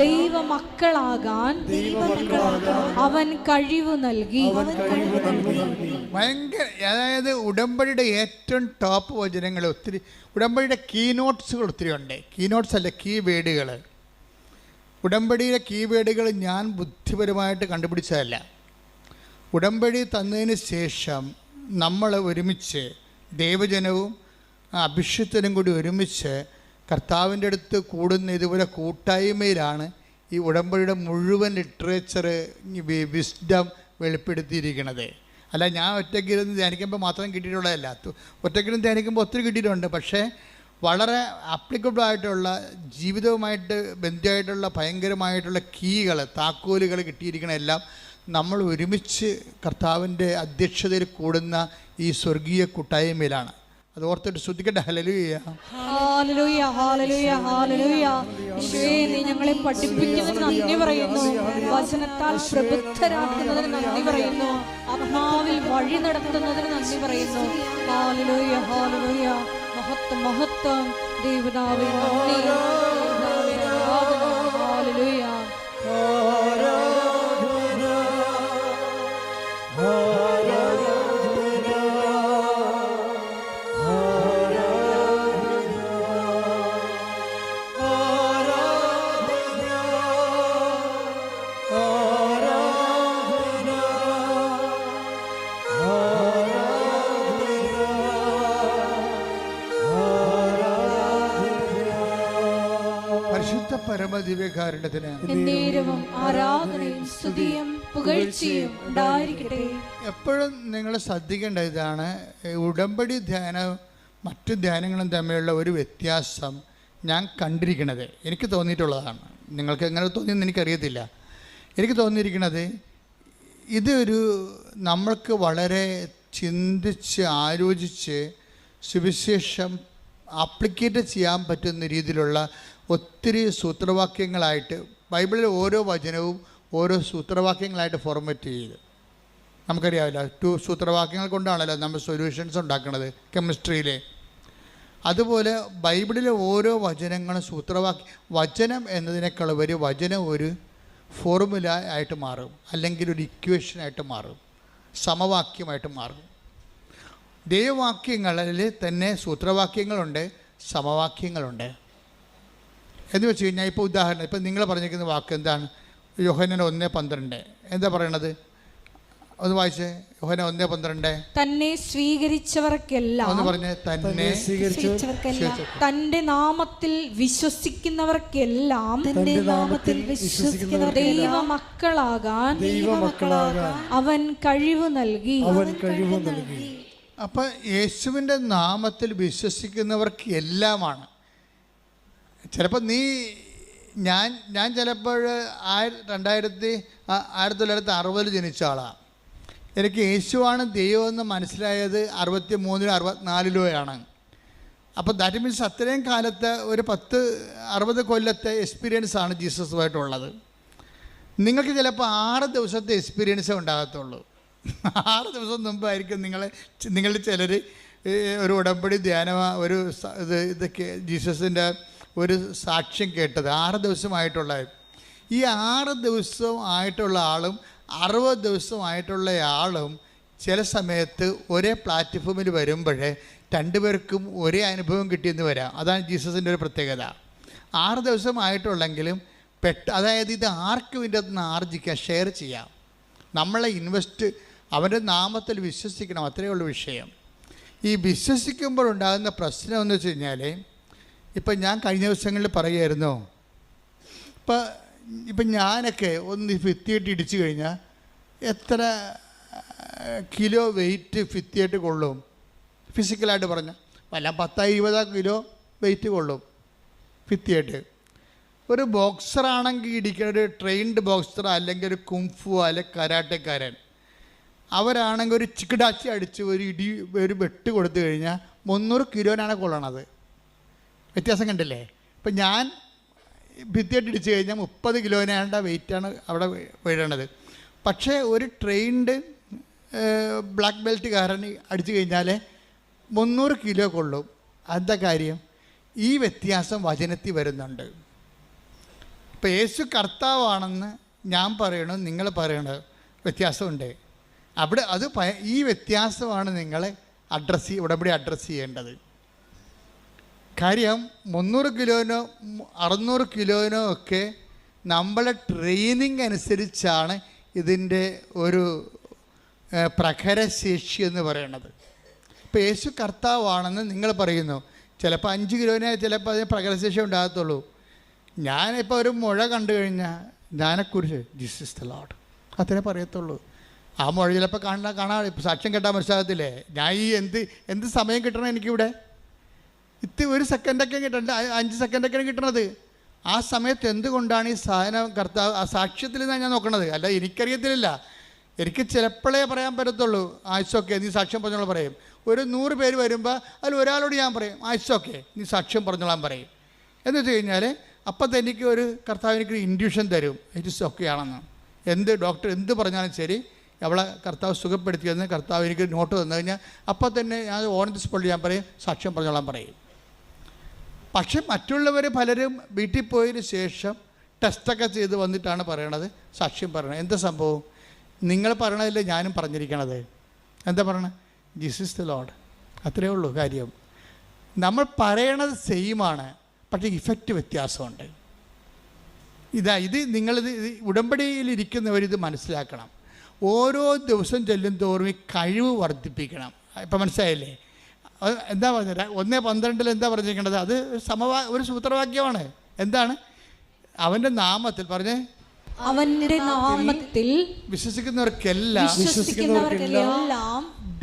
ദൈവമക്കളാകാൻ അവൻ കഴിവ് നൽകി. ഭയങ്കര, അതായത് ഉടമ്പടിയുടെ ഏറ്റവും ടോപ്പ് വചനങ്ങൾ ഒത്തിരി, ഉടമ്പടിയുടെ കീനോട്ട്സുകൾ ഒത്തിരി ഉണ്ട്. കീനോട്ട്സ് അല്ല, കീ വേഡുകൾ. ഉടമ്പടിയിലെ കീ വേഡുകൾ ഞാൻ ബുദ്ധിപരമായിട്ട് കണ്ടുപിടിച്ചതല്ല. ഉടമ്പടി തന്നതിന് ശേഷം നമ്മൾ ഒരുമിച്ച് ദൈവജനവും അഭിഷിക്തനും കൂടി ഒരുമിച്ച് കർത്താവിൻ്റെ അടുത്ത് കൂടുന്ന ഇതുപോലെ കൂട്ടായ്മയിലാണ് ഈ ഉടമ്പടിയുടെ മുഴുവൻ ലിറ്ററേച്ചർ, വിസ്ഡം വെളിപ്പെടുത്തിയിരിക്കുന്നത്. അല്ല, ഞാൻ ഒറ്റയ്ക്കിരുന്ന് ധ്യാനിക്കുമ്പോൾ മാത്രം കിട്ടിയിട്ടുള്ളതല്ല. ഒറ്റയ്ക്കിരുന്ന് ധ്യാനിക്കുമ്പോൾ ഒത്തിരി കിട്ടിയിട്ടുണ്ട്. പക്ഷേ വളരെ ആപ്ലിക്കബിൾ ആയിട്ടുള്ള ജീവിതവുമായിട്ട് ബന്ധമായിട്ടുള്ള ഭയങ്കരമായിട്ടുള്ള കീകൾ, താക്കോലുകൾ കിട്ടിയിരിക്കണ എല്ലാം നമ്മൾ ഒരുമിച്ച് കർത്താവിൻ്റെ അധ്യക്ഷതയിൽ കൂടുന്ന ഈ സ്വർഗീയ കൂട്ടായ്മയിലാണ്. അത് ഓർത്തിട്ട് ശ്രദ്ധിക്കട്ടെ. ഹല്ലേലൂയ, ഹല്ലേലൂയ, ഹല്ലേലൂയ, ഹല്ലേലൂയ. യേശുവേ, നീ ഞങ്ങളെ പഠിപ്പിക്കുന്നതിന് നന്ദി പറയുന്നു. വചനത്താൽ പ്രബുദ്ധരാക്കുന്നതിന് നന്ദി പറയുന്നു. ആത്മാവിൽ വഴി നടത്തുന്നതിന് നന്ദി പറയുന്നു. Hallelujah, hallelujah. മഹത്വം, മഹത്വം. ദൈവനാമേ നന്ദി, ദൈവനാമേ ആരാധന. ഹല്ലേലൂയ. പരിശുദ്ധ പരമദിവ്യകാരുണ്യത്തിന് എന്നേരവും ആരാധനയും സ്തുതിയും പുകഴ്ചയും ഉണ്ടായിരിക്കട്ടെ. എപ്പോഴും നിങ്ങൾ ശ്രദ്ധിക്കേണ്ട ഇതാണ്, ഉടമ്പടി ധ്യാനം മറ്റു ധ്യാനങ്ങളും തമ്മിലുള്ള ഒരു വ്യത്യാസം ഞാൻ കണ്ടിരിക്കുന്നത്, എനിക്ക് തോന്നിയിട്ടുള്ളതാണ്. നിങ്ങൾക്ക് എങ്ങനെ തോന്നിയെന്ന് എനിക്കറിയത്തില്ല. എനിക്ക് തോന്നിയിരിക്കുന്നത് ഇതൊരു നമ്മൾക്ക് വളരെ ചിന്തിച്ച് ആലോചിച്ച് സുവിശേഷം ആപ്ലിക്കേറ്റ് ചെയ്യാൻ പറ്റുന്ന രീതിയിലുള്ള ഒത്തിരി സൂത്രവാക്യങ്ങളായിട്ട് ബൈബിളിലെ ഓരോ വചനവും ഓരോ സൂത്രവാക്യങ്ങളായിട്ട് ഫോർമാറ്റ് ചെയ്ത്, നമുക്കറിയാമല്ലോ 2 സൂത്രവാക്യങ്ങൾ കൊണ്ടാണല്ലോ നമ്മൾ സൊല്യൂഷൻസ് ഉണ്ടാക്കുന്നത് കെമിസ്ട്രിയിലെ. അതുപോലെ ബൈബിളിലെ ഓരോ വചനങ്ങളും വചനം എന്നതിനേക്കാൾ ഒരു വചനം ഒരു ഫോർമുല ആയിട്ട് മാറും, അല്ലെങ്കിൽ ഒരു ഇക്വേഷനായിട്ട് മാറും, സമവാക്യമായിട്ട് മാറും. ദൈവവാക്യങ്ങളിൽ തന്നെ സൂത്രവാക്യങ്ങളുണ്ട്, സമവാക്യങ്ങളുണ്ട്. എന്ന് വെച്ച് കഴിഞ്ഞാൽ ഇപ്പോൾ ഉദാഹരണം, ഇപ്പം നിങ്ങൾ പറഞ്ഞിരിക്കുന്ന വാക്ക് എന്താണ്? യോഹന്നാൻ 1:12 എന്താ പറയണത്? ഒന്ന് വായിച്ചേ. യോഹന്നാൻ 1:12. തന്നെ സ്വീകരിച്ചവർക്കെല്ലാം, ഒന്ന് പറഞ്ഞേ. തന്നെ സ്വീകരിച്ചവർക്കെല്ലാം, തന്റെ നാമത്തിൽ വിശ്വസിക്കുന്നവർക്കെല്ലാം ദൈവമക്കളാകാൻ അവൻ കഴിവ് നൽകി. അപ്പം യേശുവിൻ്റെ നാമത്തിൽ വിശ്വസിക്കുന്നവർക്ക് എല്ലാമാണ്. ചിലപ്പോൾ ഞാൻ ചിലപ്പോൾ 1960 ജനിച്ച ആളാണ്. എനിക്ക് യേശുവാണ് ദൈവമെന്ന് മനസ്സിലായത് 63 64 അപ്പോൾ ദാറ്റ് മീൻസ് അത്രയും കാലത്തെ ഒരു 60 കൊല്ലത്തെ എക്സ്പീരിയൻസാണ് ജീസസുമായിട്ടുള്ളത്. നിങ്ങൾക്ക് ചിലപ്പോൾ 6 ദിവസത്തെ എക്സ്പീരിയൻസേ ഉണ്ടാകത്തുള്ളൂ. 6 ദിവസം മുമ്പായിരിക്കും നിങ്ങളിൽ ചിലർ ഒരു ഉടമ്പടി ധ്യാനം ഇതൊക്കെ ജീസസിൻ്റെ ഒരു സാക്ഷ്യം കേട്ടത് 6 ദിവസമായിട്ടുള്ള. ഈ 6 ദിവസം ആയിട്ടുള്ള ആളും 60 ദിവസമായിട്ടുള്ള ആളും ചില സമയത്ത് ഒരേ പ്ലാറ്റ്ഫോമിൽ വരുമ്പോഴേ രണ്ടുപേർക്കും ഒരേ അനുഭവം കിട്ടിയെന്ന് വരാം. അതാണ് ജീസസിൻ്റെ ഒരു പ്രത്യേകത. 6 ദിവസമായിട്ടുള്ളെങ്കിലും അതായത് ഇത് ആർക്കും ഇതിൻ്റെ അകത്തുനിന്ന് ആർജിക്കാം, ഷെയർ ചെയ്യാം. നമ്മളെ അവൻ്റെ നാമത്തിൽ വിശ്വസിക്കണം, അത്രയേ ഉള്ളൂ വിഷയം. ഈ വിശ്വസിക്കുമ്പോഴുണ്ടാകുന്ന പ്രശ്നം എന്ന് വെച്ച് കഴിഞ്ഞാൽ, ഇപ്പം ഞാൻ കഴിഞ്ഞ ദിവസങ്ങളിൽ പറയുമായിരുന്നു, ഇപ്പം ഞാനൊക്കെ ഒന്ന് ഭിത്തിയായിട്ട് ഇടിച്ചു കഴിഞ്ഞാൽ എത്ര കിലോ വെയിറ്റ് ഭിത്തിയായിട്ട് കൊള്ളും? ഫിസിക്കലായിട്ട് പറഞ്ഞാൽ വല്ല 10-20 കിലോ വെയിറ്റ് കൊള്ളും ഭിത്തിയായിട്ട്. ഒരു ബോക്സറാണെങ്കിൽ ഇടിക്കുന്ന, ഒരു ട്രെയിൻഡ് ബോക്സർ അല്ലെങ്കിൽ ഒരു കുംഫു അല്ലെങ്കിൽ കരാട്ടക്കാരൻ, അവരാണെങ്കിൽ ഒരു ചിക്കിടാച്ചി അടിച്ച് ഒരു വെട്ട് കൊടുത്തു കഴിഞ്ഞാൽ 300 കിലോനാണ് കൊള്ളണത്. വ്യത്യാസം കണ്ടില്ലേ? ഇപ്പം ഞാൻ ഭിത്തിയായിട്ട് ഇടിച്ചു കഴിഞ്ഞാൽ 30 കിലോനാണ്ട വെയിറ്റാണ് അവിടെ വീഴണത്. പക്ഷേ ഒരു ട്രെയിൻഡ് ബ്ലാക്ക് ബെൽറ്റുകാരൻ അടിച്ചു കഴിഞ്ഞാൽ 300 കിലോ കൊള്ളും. എന്താ കാര്യം? ഈ വ്യത്യാസം വചനത്തിൽ വരുന്നുണ്ട്. ഇപ്പം യേശു കർത്താവാണെന്ന് ഞാൻ പറയണം, നിങ്ങൾ പറയണത് വ്യത്യാസമുണ്ട് അവിടെ. ഈ വ്യത്യാസമാണ് നിങ്ങൾ ഉടമ്പടി അഡ്രസ്സ് ചെയ്യേണ്ടത്. കാര്യം 300 കിലോനോ 600 കിലോനോ ഒക്കെ നമ്മളെ ട്രെയിനിങ് അനുസരിച്ചാണ് ഇതിൻ്റെ ഒരു പ്രഖരശേഷി എന്ന് പറയുന്നത്. ഇപ്പോൾ യേശു കർത്താവാണെന്ന് നിങ്ങൾ പറയുന്നു, ചിലപ്പോൾ 5 കിലോനെ ചിലപ്പോൾ അതിന് പ്രഖരശേഷി ഉണ്ടാകത്തുള്ളൂ. ഞാനിപ്പോൾ ഒരു മുഴ കണ്ടു കഴിഞ്ഞാൽ ഞാനെക്കുറിച്ച് ജീസസ് ഈസ് ദ ലോർഡ് അത്രേ പറയത്തുള്ളൂ. ആ മുഴ ചിലപ്പോൾ കാണാൻ സാക്ഷ്യം കേട്ടാൽ മനസ്സിലാകത്തില്ലേ? ഞാൻ ഈ എന്ത് സമയം കിട്ടണം എനിക്കിവിടെ? ഒരു സെക്കൻഡൊക്കെ കിട്ടണ്ട, 5 സെക്കൻഡൊക്കെയാണ് കിട്ടണത്. ആ സമയത്ത് എന്തുകൊണ്ടാണ് ഈ സാധനം കർത്താവ് ആ സാക്ഷ്യത്തിൽ നിന്നാണ് ഞാൻ നോക്കണത്, അല്ല എനിക്കറിയത്തില്ല. എനിക്ക് ചിലപ്പോഴേ പറയാൻ പറ്റത്തുള്ളൂ ആയിസോക്കെ നീ സാക്ഷ്യം പറഞ്ഞോളാൻ പറയും. ഒരു 100 പേര് വരുമ്പോൾ അതിൽ ഒരാളോട് ഞാൻ പറയും ആയിസോക്കെ നീ സാക്ഷ്യം പറഞ്ഞോളാൻ പറയും. എന്ന് വെച്ച് കഴിഞ്ഞാൽ അപ്പം തന്നെ എനിക്ക് ഒരു കർത്താവ് എനിക്കൊരു ഇൻഡ്യൂഷൻ തരും ഇറ്റ് ഇസ് ഓക്കെ ആണെന്ന്. ഡോക്ടർ എന്ത് പറഞ്ഞാലും ശരി, അവളെ കർത്താവ് സുഖപ്പെടുത്തിയെന്ന് കർത്താവ് എനിക്ക് നോട്ട് തന്നു കഴിഞ്ഞാൽ അപ്പം തന്നെ ഞാൻ ഓൺ ദി സ്പോട്ടിൽ ഞാൻ പറയും സാക്ഷ്യം പറഞ്ഞോളാൻ പറയും. പക്ഷെ മറ്റുള്ളവർ പലരും വീട്ടിൽ പോയതിന് ശേഷം ടെസ്റ്റൊക്കെ ചെയ്ത് വന്നിട്ടാണ് പറയണത് സാക്ഷ്യം പറയണത്. എന്താ സംഭവം? നിങ്ങൾ പറയണതല്ലേ ഞാനും പറഞ്ഞിരിക്കണത്. എന്താ പറയണത്? Jesus is the Lord. അത്രയേ ഉള്ളൂ കാര്യം. നമ്മൾ പറയണത് സെയിമാണ്, പക്ഷേ ഇഫക്റ്റ് വ്യത്യാസമുണ്ട്. ഇത് നിങ്ങളിത് ഉടമ്പടിയിലിരിക്കുന്നവരിത് മനസ്സിലാക്കണം. ഓരോ ദിവസം ചെല്ലും തോറും ഈ കഴിവ് വർദ്ധിപ്പിക്കണം. ഇപ്പം മനസ്സിലായില്ലേ? എന്താ പറഞ്ഞത്? 1:12 എന്താ പറഞ്ഞിരിക്കേണ്ടത്? അത് ഒരു സൂത്രവാക്യമാണ്. എന്താണ്? അവൻ്റെ നാമത്തിൽ പറഞ്ഞേ, അവന്റെ നാമത്തിൽ വിശ്വസിക്കുന്നവർക്കെല്ലാം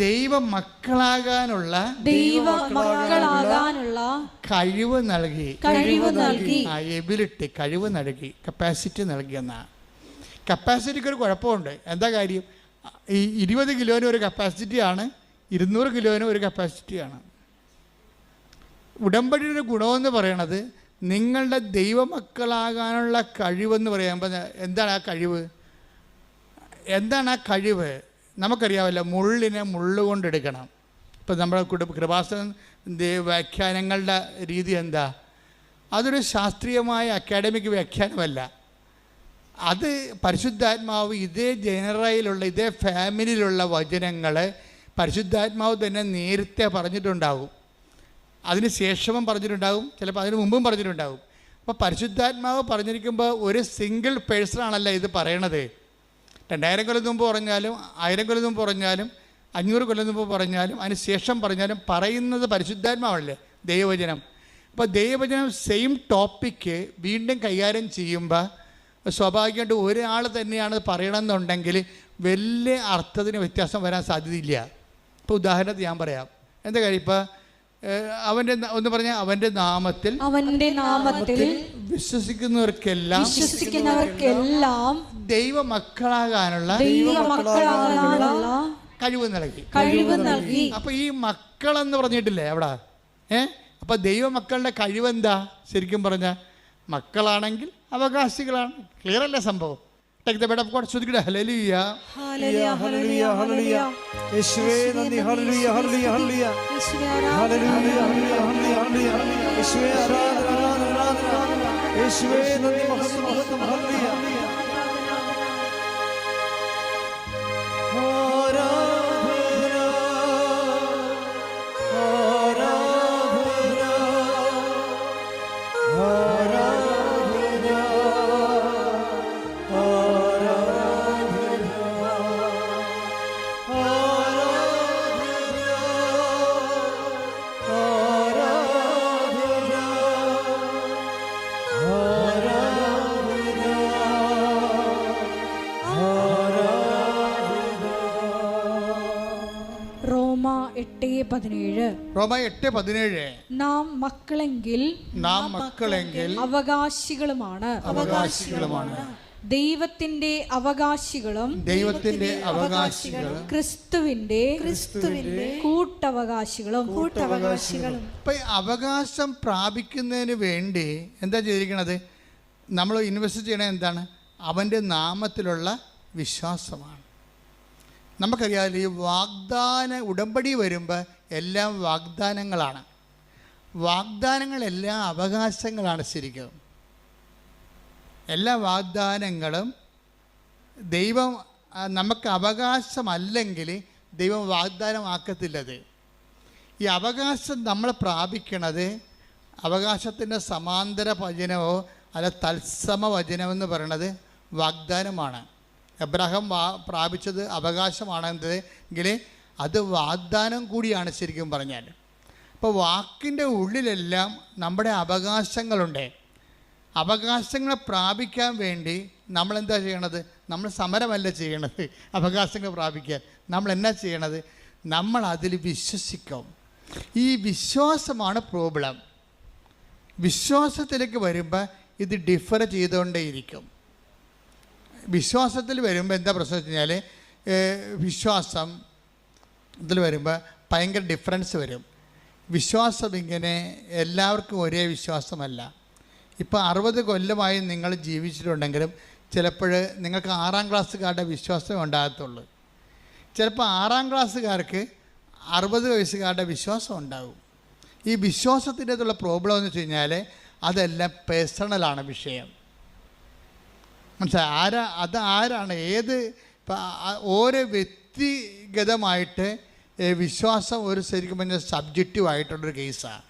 ദൈവമക്കളാകാനുള്ള കഴിവ് നൽകി. എബിലിറ്റി, കഴിവ് നൽകി, കപ്പാസിറ്റി നൽകിയെന്നാണ്. കപ്പാസിറ്റിക്ക് ഒരു കുഴപ്പമുണ്ട്. എന്താ കാര്യം? ഈ 20 കിലോന് ഒരു കപ്പാസിറ്റിയാണ്, 200 കിലോന് ഒരു കപ്പാസിറ്റിയാണ്. ഉടമ്പടിയുടെ ഗുണമെന്ന് പറയണത് നിങ്ങളുടെ ദൈവമക്കളാകാനുള്ള കഴിവെന്ന് പറയുമ്പോൾ എന്താണ് ആ കഴിവ്? എന്താണ് ആ കഴിവ്? നമുക്കറിയാമല്ലോ, മുള്ളിനെ മുള്ളുകൊണ്ടെടുക്കണം. ഇപ്പം നമ്മുടെ കൃപാസന വ്യാഖ്യാനങ്ങളുടെ രീതി എന്താ? അതൊരു ശാസ്ത്രീയമായ അക്കാഡമിക് വ്യാഖ്യാനമല്ല. അത് പരിശുദ്ധാത്മാവ് ഇതേ ജനറയിലുള്ള ഇതേ ഫാമിലിയിലുള്ള വചനങ്ങൾ പരിശുദ്ധാത്മാവ് തന്നെ നേരത്തെ പറഞ്ഞിട്ടുണ്ടാകും. അതിന് ശേഷവും പറഞ്ഞിട്ടുണ്ടാകും, ചിലപ്പോൾ അതിന് മുമ്പും പറഞ്ഞിട്ടുണ്ടാകും. അപ്പോൾ പരിശുദ്ധാത്മാവ് പറഞ്ഞിരിക്കുമ്പോൾ ഒരു സിംഗിൾ പേഴ്സണാണല്ല ഇത് പറയണത്. 2000 കൊല്ലം മുമ്പ് പറഞ്ഞാലും 1000 കൊല്ലം മുമ്പ് പറഞ്ഞാലും 500 കൊല്ലം മുമ്പ് പറഞ്ഞാലും അതിന് ശേഷം പറഞ്ഞാലും പറയുന്നത് പരിശുദ്ധാത്മാവല്ലേ, ദൈവവചനം. അപ്പോൾ ദൈവവചനം സെയിം ടോപ്പിക്ക് വീണ്ടും കൈകാര്യം ചെയ്യുമ്പോൾ സ്വാഭാവികമായിട്ട് ഒരാൾ തന്നെയാണ് പറയണമെന്നുണ്ടെങ്കിൽ വലിയ അർത്ഥത്തിന് വ്യത്യാസം വരാൻ സാധ്യതയില്ല. ഇപ്പോൾ ഉദാഹരണത്തിന് ഞാൻ പറയാം. എന്താ കാര്യം? ഇപ്പോൾ അവൻ്റെ ഒന്ന് പറഞ്ഞാൽ അവൻ്റെ നാമത്തിൽ വിശ്വസിക്കുന്നവർക്കെല്ലാം ദൈവമക്കളാകാനുള്ള കഴിവ് നൽകി. അപ്പൊ ഈ മക്കളെന്ന് പറഞ്ഞിട്ടില്ലേ അവിടെ? അപ്പൊ ദൈവമക്കളുടെ കഴിവെന്താ? ശരിക്കും പറഞ്ഞ മക്കളാണെങ്കിൽ അവകാശികളാണ്. ക്ലിയർ അല്ലേ സംഭവം? Take the bed of God. ശ്രദ്ധിക്കട്ടെ. ഹല്ലേലൂയ, ഹല്ലേലൂയ, ഹല്ലേലൂയ, ഹല്ലേലൂയ. യേശുവേ നന്ദി. ഹല്ലേലൂയ, ഹല്ലേലൂയ, ഹല്ലേലൂയ. ഹല്ലേലൂയ, ഹല്ലേലൂയ, ഹല്ലേലൂയ. യേശുവേ ആരാധന, ആരാധന, ആരാധന. യേശുവേ നന്ദി, മഹത്വം, മഹത്വം. ഹല്ലേലൂയ. റോമ 8:17 നാം മക്കളെങ്കിൽ അവകാശികളുമാണ്. ദൈവത്തിന്റെ അവകാശികളും ക്രിസ്തുവിന്റെ കൂട്ടവകാശികളും. ഇപ്പൊ അവകാശം പ്രാപിക്കുന്നതിന് വേണ്ടി എന്താ ചെയ്തിരിക്കണത്? നമ്മൾ ഇൻവെസ്റ്റ് ചെയ്യണത് എന്താണ്? അവൻ്റെ നാമത്തിലുള്ള വിശ്വാസമാണ്. നമുക്കറിയാമല്ലോ, ഈ ഉടമ്പടി വരുമ്പോൾ എല്ലാം വാഗ്ദാനങ്ങളാണ്. വാഗ്ദാനങ്ങളെല്ലാം അവകാശങ്ങളാണ്. ശരിക്കും എല്ലാ വാഗ്ദാനങ്ങളും ദൈവം നമുക്ക് അവകാശമല്ലെങ്കിൽ ദൈവം വാഗ്ദാനമാക്കത്തില്ലത്. ഈ അവകാശം നമ്മൾ പ്രാപിക്കണത് അവകാശത്തിൻ്റെ സമാന്തര വചനമോ അല്ല തത്സമ വചനമെന്ന് പറയണത് വാഗ്ദാനമാണ്. എബ്രഹാം പ്രാപിച്ചത് അവകാശമാണെങ്കിൽ അത് വാഗ്ദാനം കൂടിയാണ് ശരിക്കും പറഞ്ഞാൽ. അപ്പോൾ വാക്കിൻ്റെ ഉള്ളിലെല്ലാം നമ്മുടെ അവകാശങ്ങളുണ്ട്. അവകാശങ്ങളെ പ്രാപിക്കാൻ വേണ്ടി നമ്മളെന്താ ചെയ്യണത്? നമ്മൾ സമരമല്ല ചെയ്യണത് അവകാശങ്ങൾ പ്രാപിക്കാൻ. നമ്മൾ എന്നാ ചെയ്യണത്? നമ്മൾ അതിൽ വിശ്വസിക്കും. ഈ വിശ്വാസമാണ് പ്രോബ്ലം. വിശ്വാസത്തിലേക്ക് വരുമ്പോൾ ഇത് ഡിഫർ ചെയ്തുകൊണ്ടേയിരിക്കും. വിശ്വാസത്തിൽ വരുമ്പോൾ എന്താ പ്രശ്നം വെച്ച് കഴിഞ്ഞാൽ വിശ്വാസം ഇതിൽ വരുമ്പോൾ ഭയങ്കര ഡിഫറൻസ് വരും. വിശ്വാസം ഇങ്ങനെ എല്ലാവർക്കും ഒരേ വിശ്വാസമല്ല. ഇപ്പോൾ 60 കൊല്ലമായി നിങ്ങൾ ജീവിച്ചിട്ടുണ്ടെങ്കിലും ചിലപ്പോൾ നിങ്ങൾക്ക് 6ാം ക്ലാസ്സുകാരുടെ വിശ്വാസം ഉണ്ടാകത്തുള്ളൂ. ചിലപ്പോൾ 6ാം ക്ലാസ്സുകാർക്ക് 60 വയസ്സുകാരുടെ വിശ്വാസം ഉണ്ടാകും. ഈ വിശ്വാസത്തിൻ്റെതുള്ള പ്രോബ്ലം എന്ന് വെച്ച് കഴിഞ്ഞാൽ അതെല്ലാം പേഴ്സണലാണ് വിഷയം. മനസ്സിലായി? ആരാണ് ഏത് ഓരോ വ്യക്തിഗതമായിട്ട് വിശ്വാസം ഒരു ശരിക്കും പറഞ്ഞാൽ സബ്ജക്റ്റീവായിട്ടുള്ളൊരു കേസാണ്.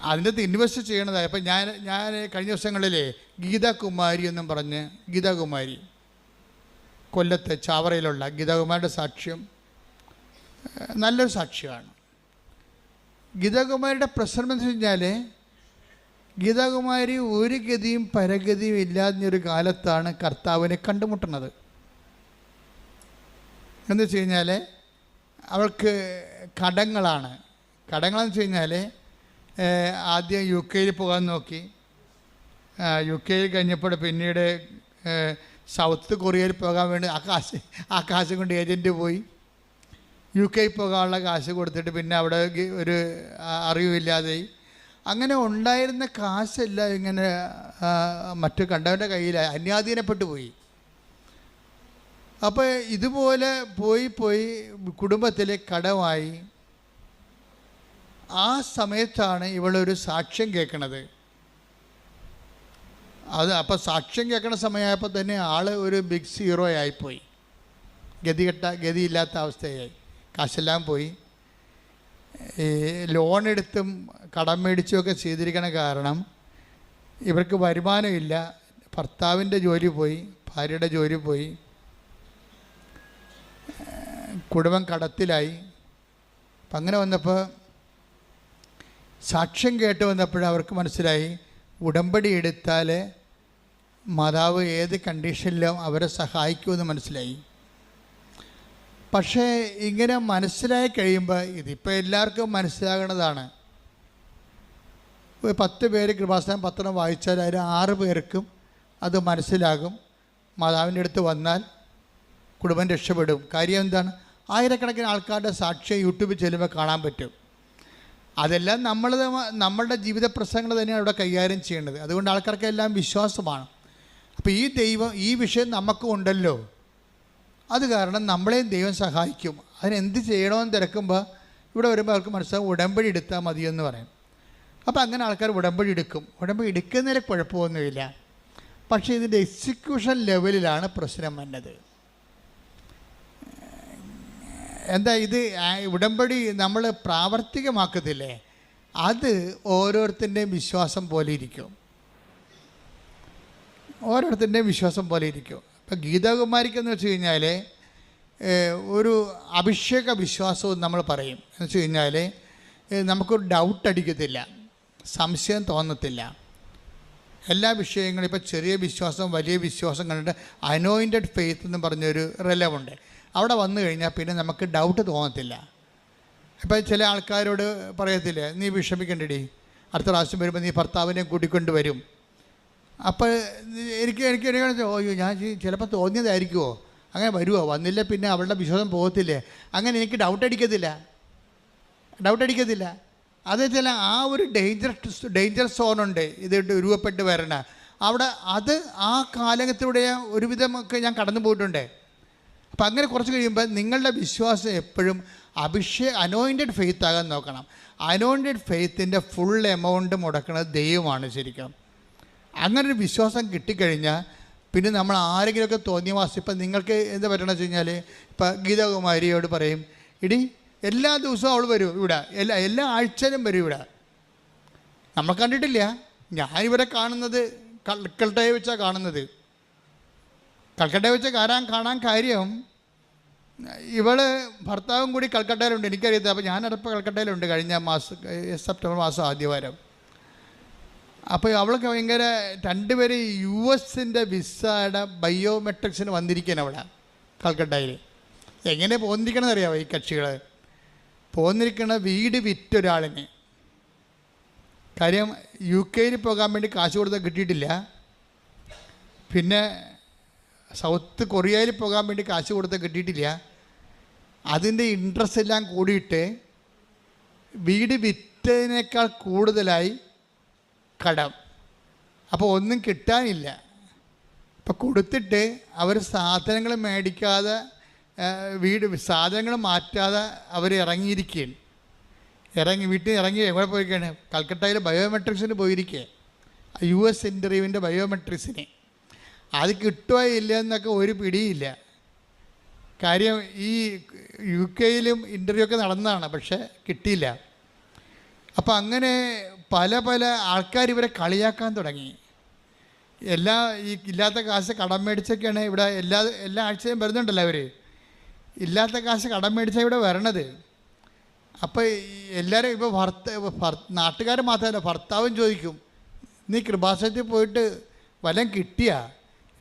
അതിൻ്റെ ഇൻവെസ്റ്റ് ചെയ്യണതാണ്. ഇപ്പം ഞാൻ കഴിഞ്ഞ ദിവസങ്ങളിൽ ഗീതാകുമാരി എന്നും പറഞ്ഞ് ഗീതാകുമാരി കൊല്ലത്ത് ചാവറയിലുള്ള ഗീതാകുമാരിയുടെ സാക്ഷ്യം നല്ലൊരു സാക്ഷ്യമാണ്. ഗീതാകുമാരിയുടെ പ്രശ്നം എന്ന് വെച്ച് കഴിഞ്ഞാൽ ഗീതാകുമാരി ഒരു ഗതിയും പരഗതിയും ഇല്ലാതൊരു കാലത്താണ് കർത്താവിനെ കണ്ടുമുട്ടുന്നത്. എന്ന് വെച്ച് കഴിഞ്ഞാൽ അവൾക്ക് കടങ്ങളെന്ന് വെച്ച് കഴിഞ്ഞാൽ ആദ്യം UK പോകാൻ നോക്കി. UK കഴിഞ്ഞപ്പോൾ പിന്നീട് സൗത്ത് കൊറിയയിൽ പോകാൻ വേണ്ടി ആ കാശ് കൊണ്ട് ഏജൻറ്റ് പോയി. UK പോകാനുള്ള കാശ് കൊടുത്തിട്ട് പിന്നെ അവിടെ ഒരു അറിവില്ലാതെയായി. അങ്ങനെ ഉണ്ടായിരുന്ന കാശെല്ലാം ഇങ്ങനെ മറ്റു കണ്ടവൻ്റെ കയ്യിൽ അന്യാധീനപ്പെട്ടു പോയി. അപ്പോൾ ഇതുപോലെ പോയി കുടുംബത്തിലെ കടമായി. ആ സമയത്താണ് ഇവളൊരു സാക്ഷ്യം കേൾക്കണത്. അപ്പോൾ സാക്ഷ്യം കേൾക്കണ സമയമായപ്പോൾ തന്നെ ആൾ ഒരു ബിഗ് സീറോ ആയിപ്പോയി. ഗതിയില്ലാത്ത അവസ്ഥയായി. കാശെല്ലാം പോയി. ഈ ലോൺ എടുത്തും കടം മേടിച്ചുമൊക്കെ ചെയ്തിരിക്കണ കാരണം ഇവർക്ക് വരുമാനമില്ല. ഭർത്താവിൻ്റെ ജോലി പോയി, ഭാര്യയുടെ ജോലി പോയി, കുടുംബം കടത്തിലായി. അപ്പം അങ്ങനെ വന്നപ്പോൾ സാക്ഷ്യം കേട്ട് വന്നപ്പോഴും അവർക്ക് മനസ്സിലായി ഉടമ്പടി എടുത്താൽ മാതാവ് ഏത് കണ്ടീഷനിലും അവരെ സഹായിക്കുമെന്ന് മനസ്സിലായി. പക്ഷേ ഇങ്ങനെ മനസ്സിലായി കഴിയുമ്പോൾ ഇതിപ്പോൾ എല്ലാവർക്കും മനസ്സിലാകണതാണ്. 10 പേര് കൃപാസനം പത്രം വായിച്ചാൽ അതിൽ 6 പേർക്കും അത് മനസ്സിലാകും. മാതാവിൻ്റെ അടുത്ത് വന്നാൽ കുടുംബം രക്ഷപ്പെടും. കാര്യം എന്താണ്? ആയിരക്കണക്കിന് ആൾക്കാരുടെ സാക്ഷ്യം യൂട്യൂബിൽ ചെല്ലുമ്പോൾ കാണാൻ പറ്റും. അതെല്ലാം നമ്മളുടെ ജീവിത പ്രശ്നങ്ങൾ തന്നെയാണ് ഇവിടെ കൈകാര്യം ചെയ്യേണ്ടത്. അതുകൊണ്ട് ആൾക്കാർക്കെല്ലാം വിശ്വാസമാണ്. അപ്പോൾ ഈ ദൈവം ഈ വിഷയം നമുക്കും ഉണ്ടല്ലോ, അത് കാരണം നമ്മളെയും ദൈവം സഹായിക്കും. അതിനെന്ത് ചെയ്യണമെന്ന് തിരക്കുമ്പോൾ ഇവിടെ വരുമ്പോൾ അവർക്ക് മനസ്സിലാവും ഉടമ്പടി എടുത്താൽ മതിയെന്ന് പറയും. അപ്പോൾ അങ്ങനെ ആൾക്കാർ ഉടമ്പടി എടുക്കും. ഉടമ്പടി എടുക്കുന്നതിൽ കുഴപ്പമൊന്നുമില്ല. പക്ഷേ ഇതിൻ്റെ എക്സിക്യൂഷൻ ലെവലിലാണ് പ്രശ്നം വന്നത്. എന്താ ഇത് ഉടമ്പടി നമ്മൾ പ്രാവർത്തികമാക്കത്തില്ലേ, അത് ഓരോരുത്തരുടെയും വിശ്വാസം പോലെ ഇരിക്കും. ഇപ്പം ഗീതാകുമാരിക്കെന്ന് വെച്ച് കഴിഞ്ഞാൽ ഒരു അഭിഷേക വിശ്വാസവും നമ്മൾ പറയും. എന്ന് വെച്ച് കഴിഞ്ഞാൽ നമുക്കൊരു ഡൗട്ട് അടിക്കത്തില്ല, സംശയം തോന്നത്തില്ല. എല്ലാ വിഷയങ്ങളും ഇപ്പോൾ ചെറിയ വിശ്വാസം വലിയ വിശ്വാസം കണ്ടിട്ട് അനോയിൻറ്റഡ് ഫെയ്ത്ത് എന്ന് പറഞ്ഞൊരു റിലവുണ്ട്. അവിടെ വന്നു കഴിഞ്ഞാൽ പിന്നെ നമുക്ക് ഡൗട്ട് തോന്നത്തില്ല. ഇപ്പം ചില ആൾക്കാരോട് പറയത്തില്ലേ, നീ വിഷമിക്കണ്ടടി, അടുത്ത പ്രാവശ്യം വരുമ്പോൾ നീ ഭർത്താവിനെ കൂട്ടിക്കൊണ്ട് വരും. അപ്പോൾ എനിക്ക് ഓയ്യോ ഞാൻ ചിലപ്പോൾ തോന്നിയതായിരിക്കുമോ, അങ്ങനെ വരുമോ, വന്നില്ല പിന്നെ അവളുടെ വിശ്വാസം പോകത്തില്ലേ, അങ്ങനെ എനിക്ക് ഡൗട്ട് അടിക്കത്തില്ല. അത് ചില ആ ഒരു ഡേഞ്ചർ സോണുണ്ട് ഇത് രൂപപ്പെട്ട് വരണ അവിടെ. അത് ആ കാലഘട്ടത്തിലൂടെ ഒരുവിധമൊക്കെ ഞാൻ കടന്നു പോയിട്ടുണ്ട്. അപ്പം അങ്ങനെ കുറച്ച് കഴിയുമ്പോൾ നിങ്ങളുടെ വിശ്വാസം എപ്പോഴും അനോയിൻറ്റഡ് ഫെയ്ത്ത് ആകാൻ നോക്കണം. അനോയിൻറ്റഡ് ഫെയ്ത്തിൻ്റെ ഫുൾ എമൗണ്ട് മുടക്കുന്നത് ദൈവമാണ് ശരിക്കും. അങ്ങനൊരു വിശ്വാസം കിട്ടിക്കഴിഞ്ഞാൽ പിന്നെ നമ്മൾ ആരെങ്കിലുമൊക്കെ തോന്നിയ മാസം ഇപ്പം നിങ്ങൾക്ക് എന്താ പറ്റണമെന്ന് വെച്ച് കഴിഞ്ഞാൽ ഇപ്പം ഗീതാകുമാരിയോട് പറയും, ഇടി എല്ലാ ദിവസവും അവൾ വരും ഇവിടെ, എല്ലാ ആഴ്ചയിലും വരും ഇവിടെ. നമ്മൾ കണ്ടിട്ടില്ല. ഞാനിവരെ കാണുന്നത് കൽക്കട്ടയെ വെച്ചാണ് കാണുന്നത്. കൽക്കട്ടയെ വെച്ച് കാണാൻ കാര്യം ഇവള് ഭർത്താവും കൂടി കൽക്കട്ടയിലുണ്ട്, എനിക്കറിയത്തില്ല. അപ്പോൾ ഞാനടപ്പം കൽക്കട്ടയിലുണ്ട് കഴിഞ്ഞ മാസം സെപ്റ്റംബർ മാസം ആദ്യവാരം. അപ്പോൾ അവൾക്ക് ഭയങ്കര 2 പേര് US വിസയുടെ ബയോമെട്രിക്സിന് വന്നിരിക്കുകയാണ് അവിടെ കൽക്കട്ടയിൽ. എങ്ങനെ പോന്നിരിക്കണമെന്ന് അറിയാമോ ഈ കക്ഷികൾ? പോന്നിരിക്കുന്ന വീട് വിറ്റൊരാളിന്. കാര്യം UK പോകാൻ വേണ്ടി കാശ് കൊടുത്താൽ കിട്ടിയിട്ടില്ല. പിന്നെ സൗത്ത് കൊറിയയിൽ പോകാൻ വേണ്ടി കാശ് കൊടുത്താൽ കിട്ടിയിട്ടില്ല. അതിൻ്റെ ഇൻട്രസ്റ്റ് എല്ലാം കൂടിയിട്ട് വീട് വിറ്റതിനേക്കാൾ കൂടുതലായി കടം. അപ്പോൾ ഒന്നും കിട്ടാനില്ല. അപ്പോൾ കൊടുത്തിട്ട് അവർ സാധനങ്ങൾ മേടിക്കാതെ സാധനങ്ങൾ മാറ്റാതെ അവർ ഇറങ്ങിയിരിക്കുകയാണ്. വീട്ടിൽ ഇറങ്ങി എവിടെ പോയിരിക്കുകയാണ്? കൽക്കട്ടയിൽ ബയോമെട്രിക്സിന് പോയിരിക്കുക, US ഇൻ്റർവ്യൂവിൻ്റെ ബയോമെട്രിക്സിന്. അത് കിട്ടുകയോ ഇല്ല എന്നൊക്കെ ഒരു പിടിയില്ല. കാര്യം ഈ UK ഇൻ്റർവ്യൂ ഒക്കെ നടന്നതാണ്, പക്ഷേ കിട്ടിയില്ല. അപ്പോൾ അങ്ങനെ പല ആൾക്കാർ ഇവരെ കളിയാക്കാൻ തുടങ്ങി. ഈ ഇല്ലാത്ത കാശ് കടം മേടിച്ചൊക്കെയാണ് ഇവിടെ എല്ലാ ആഴ്ചയും വരുന്നുണ്ടല്ലോ അവർ. ഇല്ലാത്ത കാശ് കടം മേടിച്ചാൽ ഇവിടെ വരണത്. അപ്പോൾ എല്ലാവരും ഇപ്പോൾ നാട്ടുകാർ മാത്രമല്ല, ഭർത്താവും ചോദിക്കും, നീ കൃപാസനത്തിൽ പോയിട്ട് വല്ലതും കിട്ടിയാ?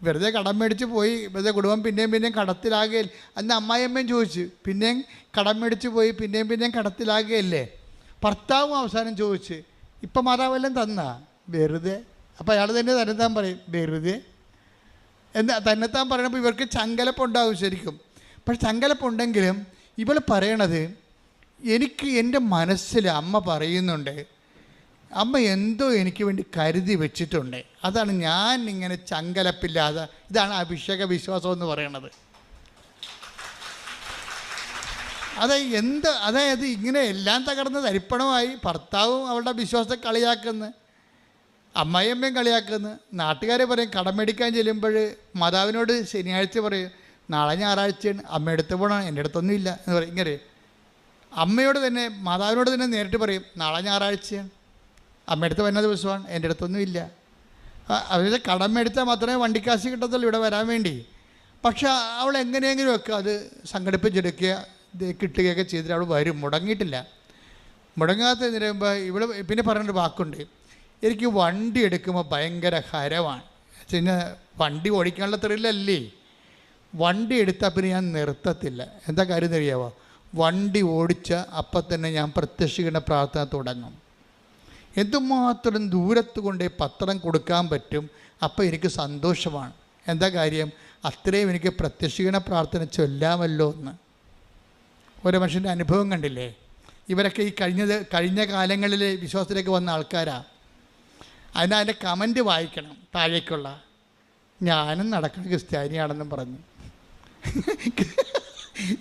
വെറുതെ കടം മേടിച്ച് പോയി, വെറുതെ കുടുംബം പിന്നെയും കടത്തിലാകുകയില്ല. അന്ന് അമ്മായിയമ്മയും ചോദിച്ചു, പിന്നെയും കടം മേടിച്ച് പോയി പിന്നെയും കടത്തിലാകുകയല്ലേ? ഭർത്താവും അവസാനം ചോദിച്ച്, ഇപ്പം മാതാവെല്ലാം തന്നാ? വെറുതെ. അപ്പോൾ അയാൾ തന്നെ തന്നെത്താൻ പറയും, വെറുതെ എന്താ തന്നെത്താൻ പറയണപ്പോൾ ഇവർക്ക് ചങ്കലപ്പുണ്ടാവും ശരിക്കും. പക്ഷെ ചങ്കലപ്പുണ്ടെങ്കിലും ഇവൾ പറയണത്, എനിക്ക് എൻ്റെ മനസ്സിൽ അമ്മ പറയുന്നുണ്ട്, അമ്മ എന്തോ എനിക്ക് വേണ്ടി കരുതി വെച്ചിട്ടുണ്ട്, അതാണ് ഞാൻ ഇങ്ങനെ ചങ്കലപ്പില്ലാതെ. ഇതാണ് അഭിഷേക വിശ്വാസം എന്ന് പറയണത്. അതായത് ഇങ്ങനെ എല്ലാം തകർന്ന് തരിപ്പണമായി ഭർത്താവും അവളുടെ വിശ്വാസത്തെ കളിയാക്കുന്നു, അമ്മായിയമ്മയും കളിയാക്കുന്നു. നാട്ടുകാരെ പറയും, കടം മേടിക്കാൻ ചെല്ലുമ്പോൾ മാതാവിനോട് ശനിയാഴ്ച പറയും, നാളെ ഞായറാഴ്ചയാണ്, അമ്മ എടുത്ത് പോകണം, എൻ്റെ അടുത്തൊന്നും ഇല്ല എന്ന് പറയും. ഇങ്ങനെ അമ്മയോട് തന്നെ മാതാവിനോട് തന്നെ നേരിട്ട് പറയും, നാളെ ഞായറാഴ്ചയാണ്, അമ്മ എടുത്ത് വരുന്ന ദിവസമാണ്, എൻ്റെ അടുത്തൊന്നും ഇല്ല. അതായത് കടം മേടിച്ചാൽ മാത്രമേ വണ്ടിക്കാശ് കിട്ടത്തുള്ളൂ ഇവിടെ വരാൻ വേണ്ടി. പക്ഷെ അവൾ എങ്ങനെയെങ്കിലുമൊക്കെ അത് സംഘടിപ്പിച്ചെടുക്കുക, കിട്ടുകയൊക്കെ ചെയ്തിട്ട് അവൾ വരും. മുടങ്ങിയിട്ടില്ല. മുടങ്ങാത്ത നിരയുമ്പോൾ ഇവിടെ പിന്നെ പറഞ്ഞൊരു വാക്കുണ്ട്, എനിക്ക് വണ്ടി എടുക്കുമ്പോൾ ഭയങ്കര ഹരമാണ്. വെച്ചുകഴിഞ്ഞാൽ വണ്ടി ഓടിക്കാനുള്ള ത്രില്ലല്ലേ. വണ്ടി എടുത്താൽ പിന്നെ ഞാൻ നിർത്തത്തില്ല. എന്താ കാര്യം അറിയാമോ? വണ്ടി ഓടിച്ച അപ്പം തന്നെ ഞാൻ പ്രത്യക്ഷീകരണ പ്രാർത്ഥന തുടങ്ങും. എന്തുമാത്രം ദൂരത്ത് കൊണ്ട് പത്രം കൊടുക്കാൻ പറ്റും, അപ്പോൾ എനിക്ക് സന്തോഷമാണ്. എന്താ കാര്യം? അത്രയും എനിക്ക് പ്രത്യക്ഷീകരണ പ്രാർത്ഥന ചൊല്ലാമല്ലോ എന്ന്. ഒരു മനുഷ്യൻ്റെ അനുഭവം കണ്ടില്ലേ? ഇവരൊക്കെ ഈ കഴിഞ്ഞ കാലങ്ങളിൽ വിശ്വാസത്തിലേക്ക് വന്ന ആൾക്കാരാണ്. അതിൻ്റെ കമൻറ്റ് വായിക്കണം താഴേക്കുള്ള, ഞാനും നടക്കുന്ന ക്രിസ്ത്യാനിയാണെന്നും പറഞ്ഞു.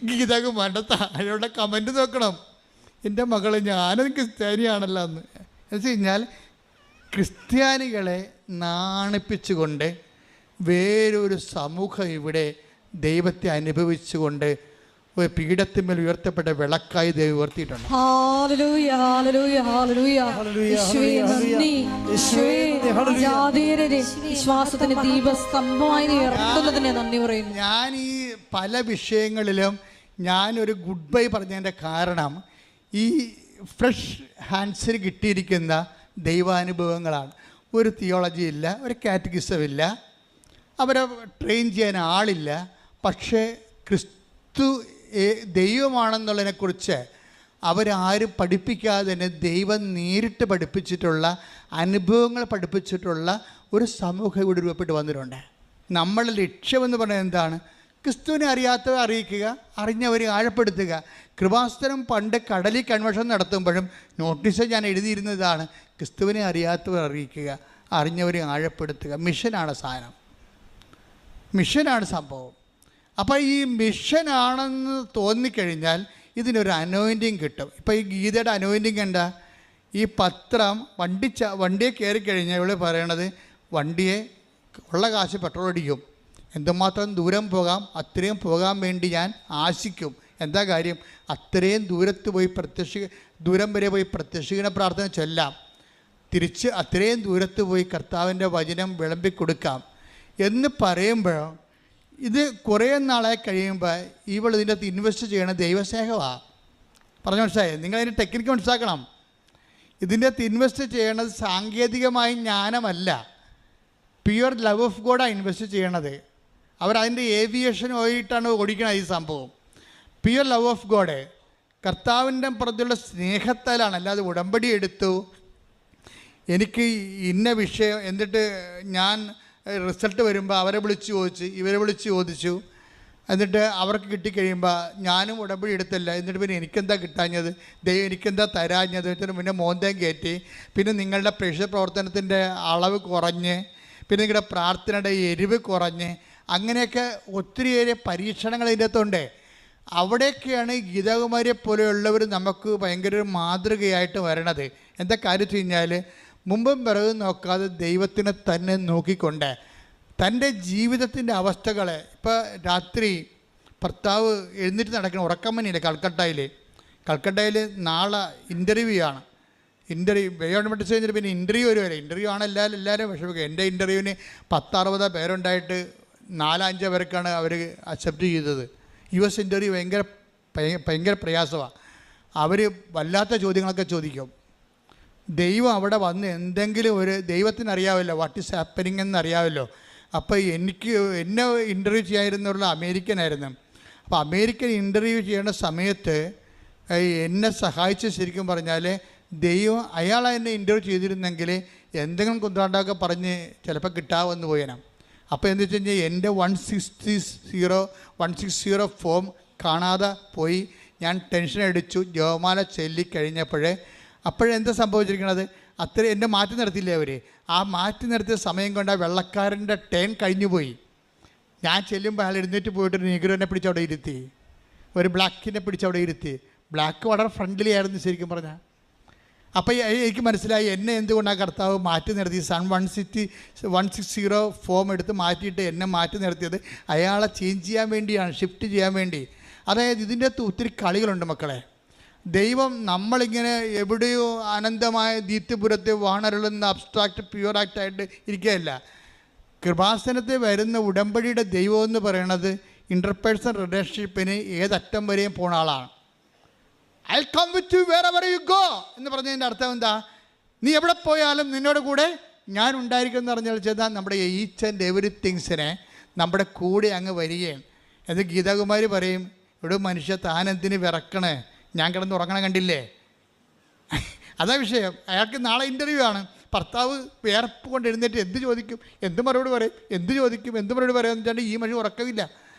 ഗീതാകുമാരുടെ താഴെയുള്ള കമൻറ്റ് നോക്കണം, എൻ്റെ മകൾ ഞാനും ക്രിസ്ത്യാനിയാണല്ലോ എന്ന്. എന്ന് വെച്ച് കഴിഞ്ഞാൽ ക്രിസ്ത്യാനികളെ നാണിപ്പിച്ചുകൊണ്ട് വേറൊരു സമൂഹം ഇവിടെ ദൈവത്തെ അനുഭവിച്ചുകൊണ്ട് പീഠത്തിന്മേൽ ഉയർത്തപ്പെട്ട വിളക്കായി ദൈവം ഉയർത്തിയിട്ടുണ്ട്. ഞാൻ ഈ പല വിഷയങ്ങളിലും ഞാനൊരു ഗുഡ് ബൈ പറഞ്ഞതിൻ്റെ കാരണം ഈ ഫ്രഷ് ഹാൻഡ്സിന് കിട്ടിയിരിക്കുന്ന ദൈവാനുഭവങ്ങളാണ്. ഒരു തിയോളജി ഇല്ല, ഒരു കാറ്റഗിസം ഇല്ല, അവരെ ട്രെയിൻ ചെയ്യാൻ ആളില്ല. പക്ഷേ ക്രിസ്തു ദൈവമാണെന്നുള്ളതിനെക്കുറിച്ച് അവരാരും പഠിപ്പിക്കാതെ തന്നെ ദൈവം നേരിട്ട് പഠിപ്പിച്ചിട്ടുള്ള അനുഭവങ്ങൾ പഠിപ്പിച്ചിട്ടുള്ള ഒരു സമൂഹം ഇവിടെ രൂപപ്പെട്ട് വന്നിട്ടുണ്ട്. നമ്മളുടെ ലക്ഷ്യമെന്ന് പറയുന്നത് എന്താണ്? ക്രിസ്തുവിനെ അറിയാത്തവരെ അറിയിക്കുക, അറിഞ്ഞവരെ ആഴപ്പെടുത്തുക. കൃപാസനം പണ്ട് കടലിൽ കൺവെൻഷൻ നടത്തുമ്പോഴും നോട്ടീസ് ഞാൻ എഴുതിയിരുന്നതാണ്, ക്രിസ്തുവിനെ അറിയാത്തവർ അറിയിക്കുക, അറിഞ്ഞവരെ ആഴപ്പെടുത്തുക. മിഷനാണ് സാധനം, മിഷനാണ് സംഭവം. അപ്പോൾ ഈ മിഷനാണെന്ന് തോന്നിക്കഴിഞ്ഞാൽ ഇതിനൊരു അനോയിൻറ്റിങ് കിട്ടും. ഇപ്പോൾ ഈ ഗീതയുടെ അനോയിൻറ്റിങ് എന്താ? ഈ പത്രം വണ്ടിയെ കയറിക്കഴിഞ്ഞാൽ ഇവിടെ പറയണത്, വണ്ടിയെ ഉള്ള കാശ് പെട്രോൾ അടിക്കും, എന്തുമാത്രം ദൂരം പോകാം അത്രയും പോകാൻ വേണ്ടി ഞാൻ ആശിക്കും. എന്താ കാര്യം? അത്രയും ദൂരം വരെ പോയി പ്രത്യക്ഷീകരണ പ്രാർത്ഥന ചൊല്ലാം, തിരിച്ച് അത്രയും ദൂരത്ത് പോയി കർത്താവിൻ്റെ വചനം വിളമ്പിക്കൊടുക്കാം എന്ന് പറയുമ്പോൾ ഇത് കുറേ നാളായി കഴിയുമ്പോൾ ഇവൾ ഇതിൻ്റെ അകത്ത് ഇൻവെസ്റ്റ് ചെയ്യണ ദൈവസ്നേഹമാണ്. പറഞ്ഞു മനസ്സിലായേ? നിങ്ങളതിൻ്റെ ടെക്നിക്ക് മനസ്സിലാക്കണം. ഇതിൻ്റെ അകത്ത് ഇൻവെസ്റ്റ് ചെയ്യണത് സാങ്കേതികമായ ജ്ഞാനമല്ല, പ്യുവർ ലവ് ഓഫ് ഗോഡാണ് ഇൻവെസ്റ്റ് ചെയ്യണത്. അവരതിൻ്റെ ഏവിയേഷൻ പോയിട്ടാണ് ഓടിക്കണത് ഈ സംഭവം. പ്യുവർ ലവ് ഓഫ് ഗോഡ്, കർത്താവിൻ്റെ പുറത്തുള്ള സ്നേഹത്താലാണ്. അല്ലാതെ ഉടമ്പടി എടുത്തു എനിക്ക് ഇന്ന വിഷയം, എന്നിട്ട് ഞാൻ റിസൾട്ട് വരുമ്പോൾ അവരെ വിളിച്ച് ചോദിച്ചു, ഇവരെ വിളിച്ച് ചോദിച്ചു, എന്നിട്ട് അവർക്ക് കിട്ടിക്കഴിയുമ്പോൾ ഞാനും ഉടമ്പടി എടുത്തില്ല, എന്നിട്ട് പിന്നെ എനിക്കെന്താ കിട്ടാഞ്ഞത്, ദൈവം എനിക്കെന്താ തരാഞ്ഞത്, എന്നിട്ട് പിന്നെ മോന്തയും കയറ്റി, പിന്നെ നിങ്ങളുടെ പ്രേക്ഷിത പ്രവർത്തനത്തിൻ്റെ അളവ് കുറഞ്ഞ്, പിന്നെ നിങ്ങളുടെ പ്രാർത്ഥനയുടെ എരിവ് കുറഞ്ഞ്, അങ്ങനെയൊക്കെ ഒത്തിരിയേറെ പരീക്ഷണങ്ങൾ ഇതിൻ്റെ അകത്തുണ്ട്. അവിടെയൊക്കെയാണ് ഗീതാകുമാരിയെ പോലെയുള്ളവർ നമുക്ക് ഭയങ്കര ഒരു മാതൃകയായിട്ട് വരണത്. എന്താ കാര്യം വെച്ച് കഴിഞ്ഞാൽ, മുമ്പും പിറകും നോക്കാതെ ദൈവത്തിനെ തന്നെ നോക്കിക്കൊണ്ട് തൻ്റെ ജീവിതത്തിൻ്റെ അവസ്ഥകളെ, ഇപ്പോൾ രാത്രി ഭർത്താവ് എഴുന്നേറ്റ് നടക്കുന്ന ഉറക്കമ്മനിയില്ലേ കൽക്കട്ടയിൽ നാളെ ഇൻ്റർവ്യൂ ആണ്. ഗവൺമെൻറ് കഴിഞ്ഞിട്ട് പിന്നെ ഇൻ്റർവ്യൂ വരുവരെ, ഇൻ്റർവ്യൂ ആണ് എല്ലാവരും വിഷമിക്കുക. എൻ്റെ ഇൻ്റർവ്യൂവിന് 10-60 പേരുണ്ടായിട്ട് 4-5 പേർക്കാണ് അവർ അക്സെപ്റ്റ് ചെയ്തത്. US ഇൻ്റർവ്യൂ ഭയങ്കര പ്രയാസമാണ്. അവർ വല്ലാത്ത ചോദ്യങ്ങളൊക്കെ ചോദിക്കും. ദൈവം അവിടെ വന്ന് എന്തെങ്കിലും ഒരു, ദൈവത്തിനറിയാമല്ലോ വാട്ട് ഈസ് ഹാപ്പനിങ് എന്നറിയാമല്ലോ. അപ്പോൾ എന്നെ ഇൻ്റർവ്യൂ ചെയ്യാതിരുന്നുള്ള അമേരിക്കനായിരുന്നു. അപ്പോൾ അമേരിക്കൻ ഇൻ്റർവ്യൂ ചെയ്യേണ്ട സമയത്ത് എന്നെ സഹായിച്ച് ശരിക്കും പറഞ്ഞാൽ ദൈവം അയാൾ എന്നെ ഇൻ്റർവ്യൂ ചെയ്തിരുന്നെങ്കിൽ എന്തെങ്കിലും കുന്താണ്ടൊക്കെ പറഞ്ഞ് ചിലപ്പോൾ കിട്ടാമെന്ന് പോയേനാ. അപ്പോൾ എന്താ വെച്ച് കഴിഞ്ഞാൽ എൻ്റെ 160 ഫോം കാണാതെ പോയി. ഞാൻ ടെൻഷൻ അടിച്ചു. ജപമാല അപ്പോഴെന്താ സംഭവിച്ചിരിക്കണത്, അത്ര എന്നെ മാറ്റി നിർത്തിയില്ലേ അവർ. ആ മാറ്റി നിർത്തിയ സമയം കൊണ്ട് ആ വെള്ളക്കാരൻ്റെ ടേൺ കഴിഞ്ഞു പോയി. ഞാൻ ചെല്ലുമ്പോൾ അയാൾ എഴുന്നേറ്റ് പോയിട്ട് ഒരു നീഗ്രോനെ പിടിച്ച് അവിടെ ഇരുത്തി, ഒരു ബ്ലാക്കിനെ പിടിച്ച് അവിടെ ഇരുത്തി. ബ്ലാക്ക് വളരെ ഫ്രണ്ട്ലി ആയിരുന്നു ശരിക്കും പറഞ്ഞാൽ. അപ്പോൾ എനിക്ക് മനസ്സിലായി എന്നെ എന്തുകൊണ്ടാണ് കർത്താവ് മാറ്റി നിർത്തി. 160 ഫോം എടുത്ത് മാറ്റിയിട്ട് എന്നെ മാറ്റി നിർത്തിയത് അയാളെ ചേഞ്ച് ചെയ്യാൻ വേണ്ടിയാണ്, ഷിഫ്റ്റ് ചെയ്യാൻ വേണ്ടി. അതായത് ഇതിൻ്റെ അകത്ത് ഒത്തിരി കളികളുണ്ട് മക്കളെ. ദൈവം നമ്മളിങ്ങനെ എവിടെയോ അനന്തമായ ദീപ്തിപുരത്തെ വാണരുളുന്ന അബ്സ്ട്രാക്റ്റ് പ്യുവർ ആക്റ്റായിട്ട് ഇരിക്കുകയല്ല. കൃപാസനത്തിൽ വരുന്ന ഉടമ്പടിയുടെ ദൈവം എന്ന് പറയുന്നത് ഇൻ്റർപേഴ്സണൽ റിലേഷൻഷിപ്പിന് ഏതറ്റം വരെയും പോണ ആളാണ്. I come with you wherever you go എന്ന് പറഞ്ഞതിൻ്റെ അർത്ഥം എന്താ, നീ എവിടെ പോയാലും നിന്നോട് കൂടെ ഞാൻ ഉണ്ടായിരിക്കും എന്ന് പറഞ്ഞാൽ ചെയ്താൽ നമ്മുടെ ഈച്ച് ആൻഡ് എവറിത്തിങ്സിനെ നമ്മുടെ കൂടെ അങ്ങ് വരികയാണ്. അത് ഗീതാകുമാരി പറയും, ഇവിടെ മനുഷ്യ താനെന്തിന് വിറക്കണേ, ഞാൻ കിടന്ന് ഉറങ്ങണം കണ്ടില്ലേ. അതാ വിഷയം. അയാൾക്ക് നാളെ ഇൻ്റർവ്യൂ ആണ്. ഭർത്താവ് വേർപ്പ് കൊണ്ട് എഴുന്നേറ്റ് എന്ത് ചോദിക്കും, എന്ത് മറുപടി പറയും, എന്ത് ചോദിക്കും, എന്ത് മറുപടി പറയാമെന്ന് വെച്ചാൽ ഈ മനുഷ്യൻ ഉറക്കമില്ല.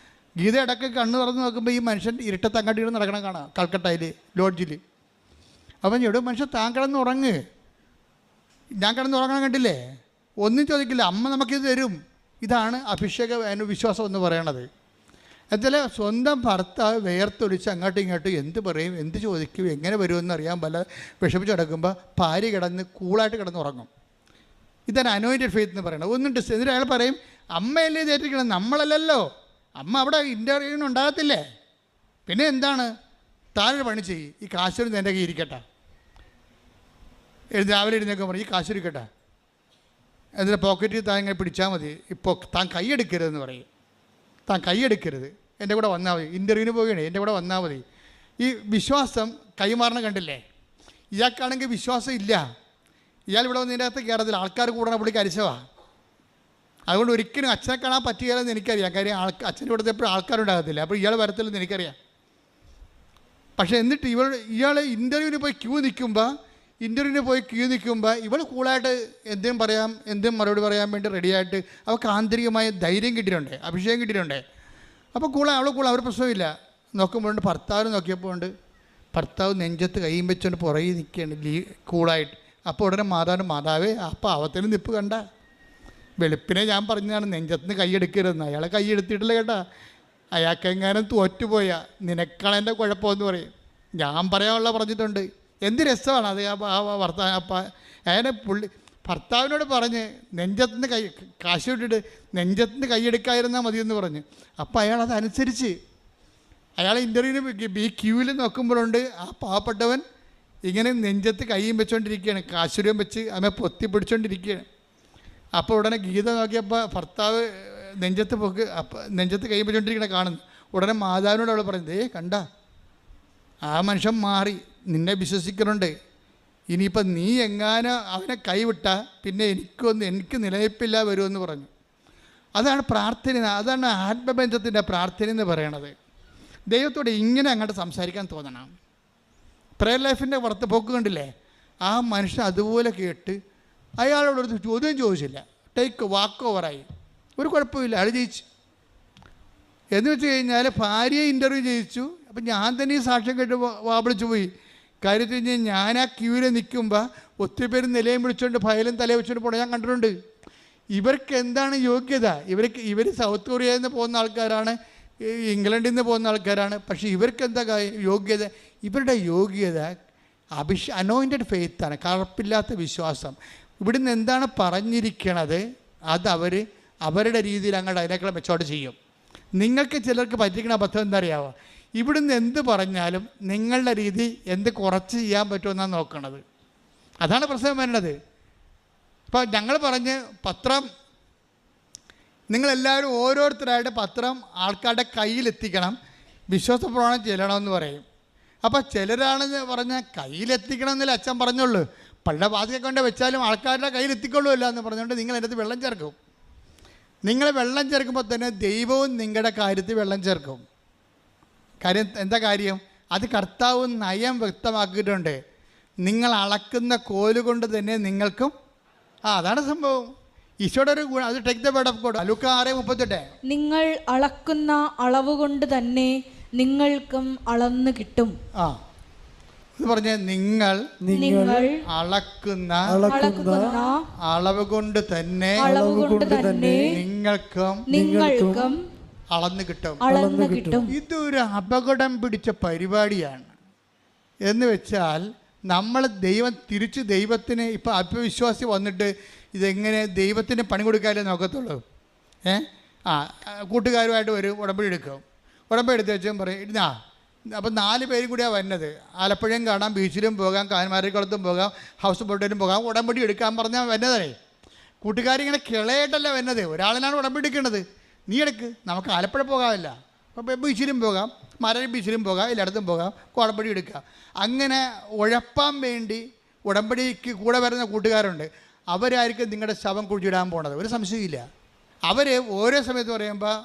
ഗീത ഇടയ്ക്ക് കണ്ണ് തുറന്ന് നോക്കുമ്പോൾ ഈ മനുഷ്യൻ ഇരുട്ടത്ത് അങ്ങാട്ടിട്ട് നടക്കണം കാണാം കൽക്കട്ടയിൽ ലോഡ്ജിൽ. അപ്പം എവിടെ മനുഷ്യൻ താൻ കിടന്ന് ഉറങ്ങ്, ഞാൻ കിടന്ന് ഉറങ്ങണം കണ്ടില്ലേ, ഒന്നും ചോദിക്കില്ല, അമ്മ നമുക്കിത് തരും. ഇതാണ് അഭിഷേക വിശ്വാസം എന്ന് പറയണത്. എന്നാൽ സ്വന്തം ഭർത്താവ് വേർത്തൊലിച്ച് അങ്ങോട്ടും ഇങ്ങോട്ടും എന്ത് പറയും, എന്ത് ചോദിക്കും, എങ്ങനെ വരുമെന്ന് അറിയാൻ പല വിഷമിച്ച് കിടക്കുമ്പോൾ ഭാര്യ കിടന്ന് കൂളായിട്ട് കിടന്ന് ഉറങ്ങും. ഇതാണ് അനോയിൻറ്റഡ് ഫെയ്ത്ത് എന്ന് പറയുന്നത്. ഒന്നും എന്നിട്ട് അയാൾ പറയും, അമ്മയല്ലേ തേറ്റിക്കണം, നമ്മളല്ലല്ലോ, അമ്മ അവിടെ ഇൻ്റർവ്യൂവിന് ഉണ്ടാകത്തില്ലേ, പിന്നെ എന്താണ്, താഴെ പണി ചെയ്യും, ഈ കാശൊരു എൻ്റെ കയ്യിൽ ഇരിക്കട്ടെ, രാവിലെ എഴുന്നേക്കാൻ പറയും ഈ കാശിരിക്കട്ടെ, എന്നിട്ട് പോക്കറ്റിൽ താൻ ഇങ്ങനെ പിടിച്ചാൽ മതി, ഇപ്പോൾ താൻ കൈയെടുക്കരുതെന്ന് പറയും. താൻ കൈയെടുക്കരുത്, എൻ്റെ കൂടെ വന്നാൽ മതി, ഇൻ്റർവ്യൂവിന് പോവുകയാണ്, എൻ്റെ കൂടെ വന്നാൽ മതി. ഈ വിശ്വാസം കൈമാറണം കണ്ടില്ലേ. ഇയാൾക്കാണെങ്കിൽ വിശ്വാസം ഇല്ല, ഇയാൾ ഇവിടെ വന്നതിൻ്റെ അകത്ത് കയറത്തില്ല, ആൾക്കാർ കൂടണ പുള്ളിക്ക് അരിശവാണ്. അതുകൊണ്ട് ഒരിക്കലും അച്ഛനെ കാണാൻ പറ്റുകയില്ലെന്ന് എനിക്കറിയാം. കാര്യം അച്ഛൻ്റെ ഇവിടുത്തെ എപ്പോഴും ആൾക്കാരുണ്ടാകത്തില്ല, അപ്പോൾ ഇയാൾ വരത്തില്ലെന്ന് എനിക്കറിയാം. പക്ഷേ എന്നിട്ട് ഇയാൾ ഇൻ്റർവ്യൂവിന് പോയി ക്യൂ നിൽക്കുമ്പോൾ ഇവൾ കൂളായിട്ട് എന്തും പറയാം, എന്തും മറുപടി പറയാൻ വേണ്ടി റെഡിയായിട്ട് അവൾക്ക് ആന്തരികമായ ധൈര്യം കിട്ടിയിട്ടുണ്ട്, അഭിഷേകം കിട്ടിയിട്ടുണ്ട്. അപ്പോൾ അവൾ അവർ പ്രശ്നമില്ല. നോക്കുമ്പോഴുണ്ട് ഭർത്താവ് നോക്കിയപ്പോൾ ഭർത്താവ് നെഞ്ചത്ത് കൈയും വെച്ചുകൊണ്ട് പുറകെ നിൽക്കുകയാണ് കൂളായിട്ട്. അപ്പോൾ ഉടനെ മാതാവേ ആ പാവത്തിന് നിപ്പ് കണ്ട, വെളുപ്പിനെ ഞാൻ പറഞ്ഞതാണ് നെഞ്ചത്തുനിന്ന് കൈയെടുക്കരുതെന്ന്. അയാളെ കൈയെടുത്തിട്ടില്ല കേട്ടാ. അയാൾക്കെങ്ങാനും തോറ്റുപോയാൽ നിനക്കാണ് എൻ്റെ കുഴപ്പമെന്ന് പറയും. ഞാൻ പറയാനുള്ള പറഞ്ഞിട്ടുണ്ട്. എന്ത് രസമാണ് അത്. അയാളെ ഭർത്താവിനോട് പറഞ്ഞ് നെഞ്ചത്തുനിന്ന് കാശ് വിട്ടിട്ട് നെഞ്ചത്തുനിന്ന് കൈയെടുക്കാതിരുന്നാൽ മതിയെന്ന് പറഞ്ഞ്. അപ്പോൾ അയാളതനുസരിച്ച് അയാൾ ഇൻ്റർവ്യൂവിന് ഈ ക്യൂവിൽ നോക്കുമ്പോഴുണ്ട് ആ പാവപ്പെട്ടവൻ ഇങ്ങനെ നെഞ്ചത്ത് കൈയും വെച്ചുകൊണ്ടിരിക്കുകയാണ്, കാശുരം വെച്ച് അവനെ പൊത്തി പിടിച്ചുകൊണ്ടിരിക്കുകയാണ്. അപ്പോൾ ഉടനെ ഗീത നോക്കിയപ്പോൾ ഭർത്താവ് നെഞ്ചത്ത് കൈ വെച്ചുകൊണ്ടിരിക്കണ കാണുന്നു. ഉടനെ മാതാവിനോട് അവൾ പറയുന്നത്, കണ്ട ആ മനുഷ്യൻ മാറി, നിന്നെ വിശ്വസിക്കുന്നുണ്ട്, ഇനിയിപ്പം നീ എങ്ങാനും അവനെ കൈവിട്ടാൽ പിന്നെ എനിക്ക് നിലനിൽപ്പില്ല വരുമെന്ന് പറഞ്ഞു. അതാണ് പ്രാർത്ഥന, അതാണ് ആത്മബന്ധത്തിൻ്റെ പ്രാർത്ഥന എന്ന് പറയണത്. ദൈവത്തോട് ഇങ്ങനെ അങ്ങോട്ട് സംസാരിക്കാൻ തോന്നണം. പ്രയർ ലൈഫിൻ്റെ പോക്ക് കണ്ടില്ലേ? ആ മനുഷ്യൻ അതുപോലെ കേട്ട് അയാളോടൊരു ചോദ്യം ചോദിച്ചില്ല, ടേക്ക് വാക്ക് ഓവറായി, ഒരു കുഴപ്പമില്ല, അയാൾ ജയിച്ചു. എന്ന് വെച്ച് കഴിഞ്ഞാൽ ഭാര്യയെ ഇൻ്റർവ്യൂ ചെയ്യിച്ചു. അപ്പം ഞാൻ തന്നെ ഈ സാക്ഷ്യം കേട്ട് വാപിളിച്ചു പോയി. കാര്യത്തിൽ കഴിഞ്ഞാൽ ഞാൻ ആ ക്യൂവിൽ നിൽക്കുമ്പോൾ ഒത്തിരി പേര് നിലയും പിടിച്ചുകൊണ്ട് ഫയലും തലയിൽ വെച്ചുകൊണ്ട് പോകണം ഞാൻ കണ്ടിട്ടുണ്ട്. ഇവർക്ക് എന്താണ് യോഗ്യത? ഇവർ സൗത്ത് കൊറിയയിൽ നിന്ന് പോകുന്ന ആൾക്കാരാണ്, ഇംഗ്ലണ്ടിൽ നിന്ന് പോകുന്ന ആൾക്കാരാണ്. പക്ഷേ ഇവർക്ക് എന്താ യോഗ്യത? ഇവരുടെ യോഗ്യത അനോയിൻറ്റഡ് ഫെയ്ത്താണ്, കറുപ്പില്ലാത്ത വിശ്വാസം. ഇവിടുന്ന് എന്താണ് പറഞ്ഞിരിക്കണത് അത് അവരുടെ രീതിയിൽ അങ്ങോട്ട് അതിനേക്കാൾ മെച്ചോട്ട് ചെയ്യും. നിങ്ങൾക്ക് ചിലർക്ക് പറ്റിക്കുന്ന അബദ്ധം എന്താ അറിയാമോ? ഇവിടുന്ന് എന്ത് പറഞ്ഞാലും നിങ്ങളുടെ രീതി എന്ത് കുറച്ച് ചെയ്യാൻ പറ്റുമെന്നാണ് നോക്കണത്. അതാണ് പ്രശ്നം വരുന്നത്. ഇപ്പോൾ ഞങ്ങൾ പറഞ്ഞ് പത്രം നിങ്ങളെല്ലാവരും ഓരോരുത്തരായിട്ട് പത്രം ആൾക്കാരുടെ കയ്യിലെത്തിക്കണം, വിശ്വാസപ്രമാണം ചെല്ലണമെന്ന് പറയും. അപ്പോൾ ചിലരാണെന്ന് പറഞ്ഞാൽ കയ്യിലെത്തിക്കണം എന്നല്ലേ അച്ഛൻ പറഞ്ഞുള്ളൂ, പള്ളിയുടെ വാതിക്കെ കൊണ്ട് വെച്ചാലും ആൾക്കാരുടെ കയ്യിലെത്തിക്കൊള്ളുമല്ല എന്ന് പറഞ്ഞുകൊണ്ട് നിങ്ങൾ അതിനകത്ത് വെള്ളം ചേർക്കും. നിങ്ങൾ വെള്ളം ചേർക്കുമ്പോൾ തന്നെ ദൈവവും നിങ്ങളുടെ കാര്യത്തിൽ വെള്ളം ചേർക്കും. കാര്യം എന്താ കാര്യം? അത് കർത്താവ് നയം വ്യക്തമാക്കിയിട്ടുണ്ട്. നിങ്ങൾ അളക്കുന്ന കോലുകൊണ്ട് തന്നെ നിങ്ങൾക്കും അതാണ് സംഭവം. ഈശോയുടെ ഒരു ഗുണം അത്. Take the word of God. ലൂക്ക 6:38. നിങ്ങൾ അളക്കുന്ന അളവ് കൊണ്ട് തന്നെ നിങ്ങൾക്കും അളന്ന് കിട്ടും. ഇത് പറഞ്ഞ നിങ്ങൾ അളക്കുന്ന അളവ് കൊണ്ട് തന്നെ നിങ്ങൾക്കും അളന്ന് കിട്ടും. ഇതൊരു അപകടം പിടിച്ച പരിപാടിയാണ്. എന്ന് വെച്ചാൽ നമ്മൾ തിരിച്ച് ദൈവത്തിന് ഇപ്പം ആത്മവിശ്വാസി വന്നിട്ട് ഇതെങ്ങനെ ദൈവത്തിന് പണി കൊടുക്കാനേ നോക്കത്തുള്ളൂ. കൂട്ടുകാരുമായിട്ട് ഒരു ഉടമ്പടി എടുക്കും. ഉടമ്പടി എടുത്ത് വെച്ചാൽ പറയും ഇതാ. അപ്പം 4 പേരും കൂടിയാണ് വരുന്നത്. ആലപ്പുഴയും കാണാം, ബീച്ചിലും പോകാം, കാന്മാരിക്കുളത്തും പോകാം, ഹൗസ് ബോട്ടിലും പോകാം. ഉടമ്പടി എടുക്കാൻ പറഞ്ഞാൽ വരുന്നതേ. കൂട്ടുകാരിങ്ങനെ കിളയായിട്ടല്ല വരുന്നത്, ഒരാളിനാണ് ഉടമ്പടി എടുക്കേണ്ടത്. നീ എടുക്ക്, നമുക്ക് ആലപ്പുഴ പോകാമല്ല, അപ്പോൾ ബീച്ചിലും പോകാം, മരടി ബീച്ചിലും പോകാം, എല്ലായിടത്തും പോകാം, ഉടമ്പടി എടുക്കുക. അങ്ങനെ ഉഴപ്പാൻ വേണ്ടി ഉടമ്പടിക്ക് കൂടെ വരുന്ന കൂട്ടുകാരുണ്ട്. അവരായിരിക്കും നിങ്ങളുടെ ശവം കുഴിച്ചിടാൻ പോണത്, ഒരു സംശയമില്ല. അവർ ഓരോ സമയത്ത് പറയുമ്പോൾ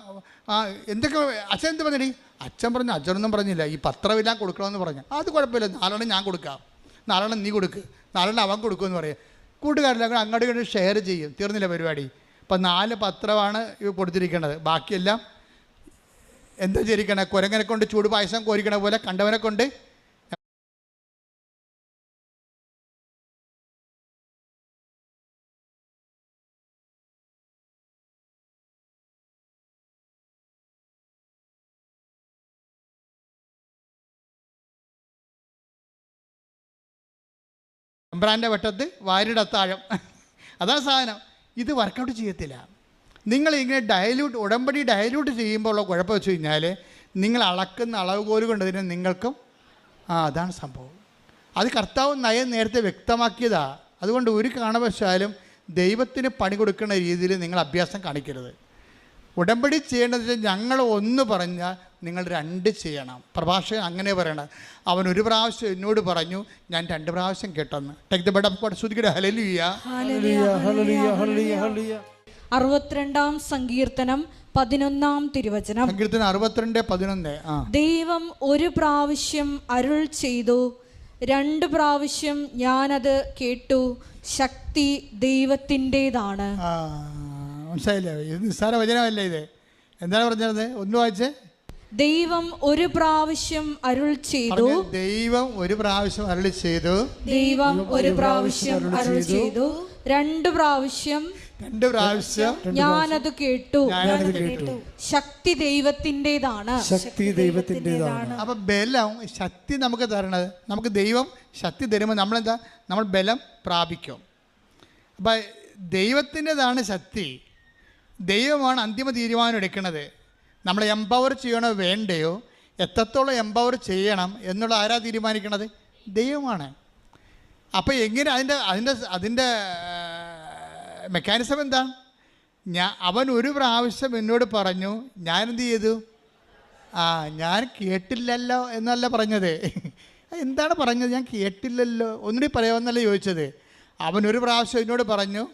എന്തൊക്കെ അച്ഛൻ എന്ത് പറഞ്ഞടി? അച്ഛൻ പറഞ്ഞു, അച്ഛനൊന്നും പറഞ്ഞില്ല, ഈ പത്രമെല്ലാം കൊടുക്കണമെന്ന് പറഞ്ഞു. അത് കുഴപ്പമില്ല, 4 ഞാൻ കൊടുക്കാം, 4 നീ കൊടുക്ക്, 4 അവൻ കൊടുക്കുമെന്ന് പറയും. കൂട്ടുകാരെല്ലാം അങ്ങോട്ട് ഇങ്ങോട്ട് ഷെയർ ചെയ്യും. തീർന്നില്ല പരിപാടി. ഇപ്പം 4 പത്രമാണ് കൊടുത്തിരിക്കുന്നത്. ബാക്കിയെല്ലാം എന്താ ചെയ്തിരിക്കണേ? കുരങ്ങനെ കൊണ്ട് ചൂട് പായസം കോരിക്കണ പോലെ കണ്ടവനെ കൊണ്ട് എംബ്രാൻ്റെ വട്ടത്ത് വാരിയുടെ അത്താഴം, അതാണ് സാധനം. ഇത് വർക്കൗട്ട് ചെയ്യത്തില്ല. നിങ്ങളിങ്ങനെ ഉടമ്പടി ഡയലൂട്ട് ചെയ്യുമ്പോൾ ഉള്ള കുഴപ്പം വെച്ച് കഴിഞ്ഞാൽ നിങ്ങൾ അളക്കുന്ന അളവുകോല് കൊണ്ട് തന്നെ നിങ്ങൾക്കും അതാണ് സംഭവം. അത് കർത്താവ് നയം നേരത്തെ വ്യക്തമാക്കിയതാണ്. അതുകൊണ്ട് ഒരു കാരണവശാലും ദൈവത്തിന് പണി കൊടുക്കുന്ന രീതിയിൽ നിങ്ങൾ അഭ്യാസം കാണിക്കരുത്. ഉടമ്പടി ചെയ്യേണ്ടത് വെച്ചാൽ ഞങ്ങൾ 1 പറഞ്ഞാൽ നിങ്ങൾ 2 ചെയ്യണം. പ്രഭാഷകൻ അങ്ങനെ പറയണം. അവൻ 1 പ്രാവശ്യം എന്നോട് പറഞ്ഞു, ഞാൻ 2 പ്രാവശ്യം കേട്ടെന്ന്. Take the word of God. ശ്രുതിക്കട്ടെ ഹല്ലേലൂയ. 62-ാം സങ്കീർത്തനം 11-ാം തിരുവചനം. സങ്കീർത്തനം 62:11. ദൈവം 1 പ്രാവശ്യം അരുൾ ചെയ്തു, 2 പ്രാവശ്യം ഞാനത് കേട്ടു, ശക്തി ദൈവത്തിൻ്റെതാണ്. മനസ്സിലായില്ലേ? ഇത് നിസ്സാര വചനമല്ലേ ഇത്? എന്താണ് പറഞ്ഞത്? ഒന്ന് വായിച്ചേ. ദൈവം 1 പ്രാവശ്യം അരുൾ ചെയ്തു. ദൈവം 1 പ്രാവശ്യം അരുൾ ചെയ്തു. ദൈവം 1 പ്രാവശ്യം അരുൾ ചെയ്തു. 2 പ്രാവശ്യം ഞാനത് കേട്ടു, ശക്തി ദൈവത്തിൻ്റെതാണ്. അപ്പൊ ബലം ശക്തി നമുക്ക് തരണത്. നമുക്ക് ദൈവം ശക്തി തരുമ്പോൾ നമ്മളെന്താ? നമ്മൾ ബലം പ്രാപിക്കും. അപ്പം ദൈവത്തിൻ്റെതാണ് ശക്തി. ദൈവമാണ് അന്തിമ തീരുമാനം എടുക്കുന്നത്. നമ്മൾ എംപവർ ചെയ്യണോ വേണ്ടയോ, എത്രത്തോളം എംപവർ ചെയ്യണം എന്നുള്ള ആരാ തീരുമാനിക്കണത്? ദൈവമാണ്. അപ്പോൾ എങ്ങനെ അതിൻ്റെ മെക്കാനിസം എന്താ? അവൻ 1 പ്രാവശ്യം എന്നോട് പറഞ്ഞു, ഞാനെന്ത് ചെയ്തു? ഞാൻ കേട്ടില്ലല്ലോ എന്നല്ല പറഞ്ഞത്. എന്താണ് പറഞ്ഞത്? ഞാൻ കേട്ടില്ലല്ലോ, ഒന്നുകൂടി പറയാമെന്നല്ല ചോദിച്ചത്. അവൻ 1 പ്രാവശ്യം എന്നോട് പറഞ്ഞു,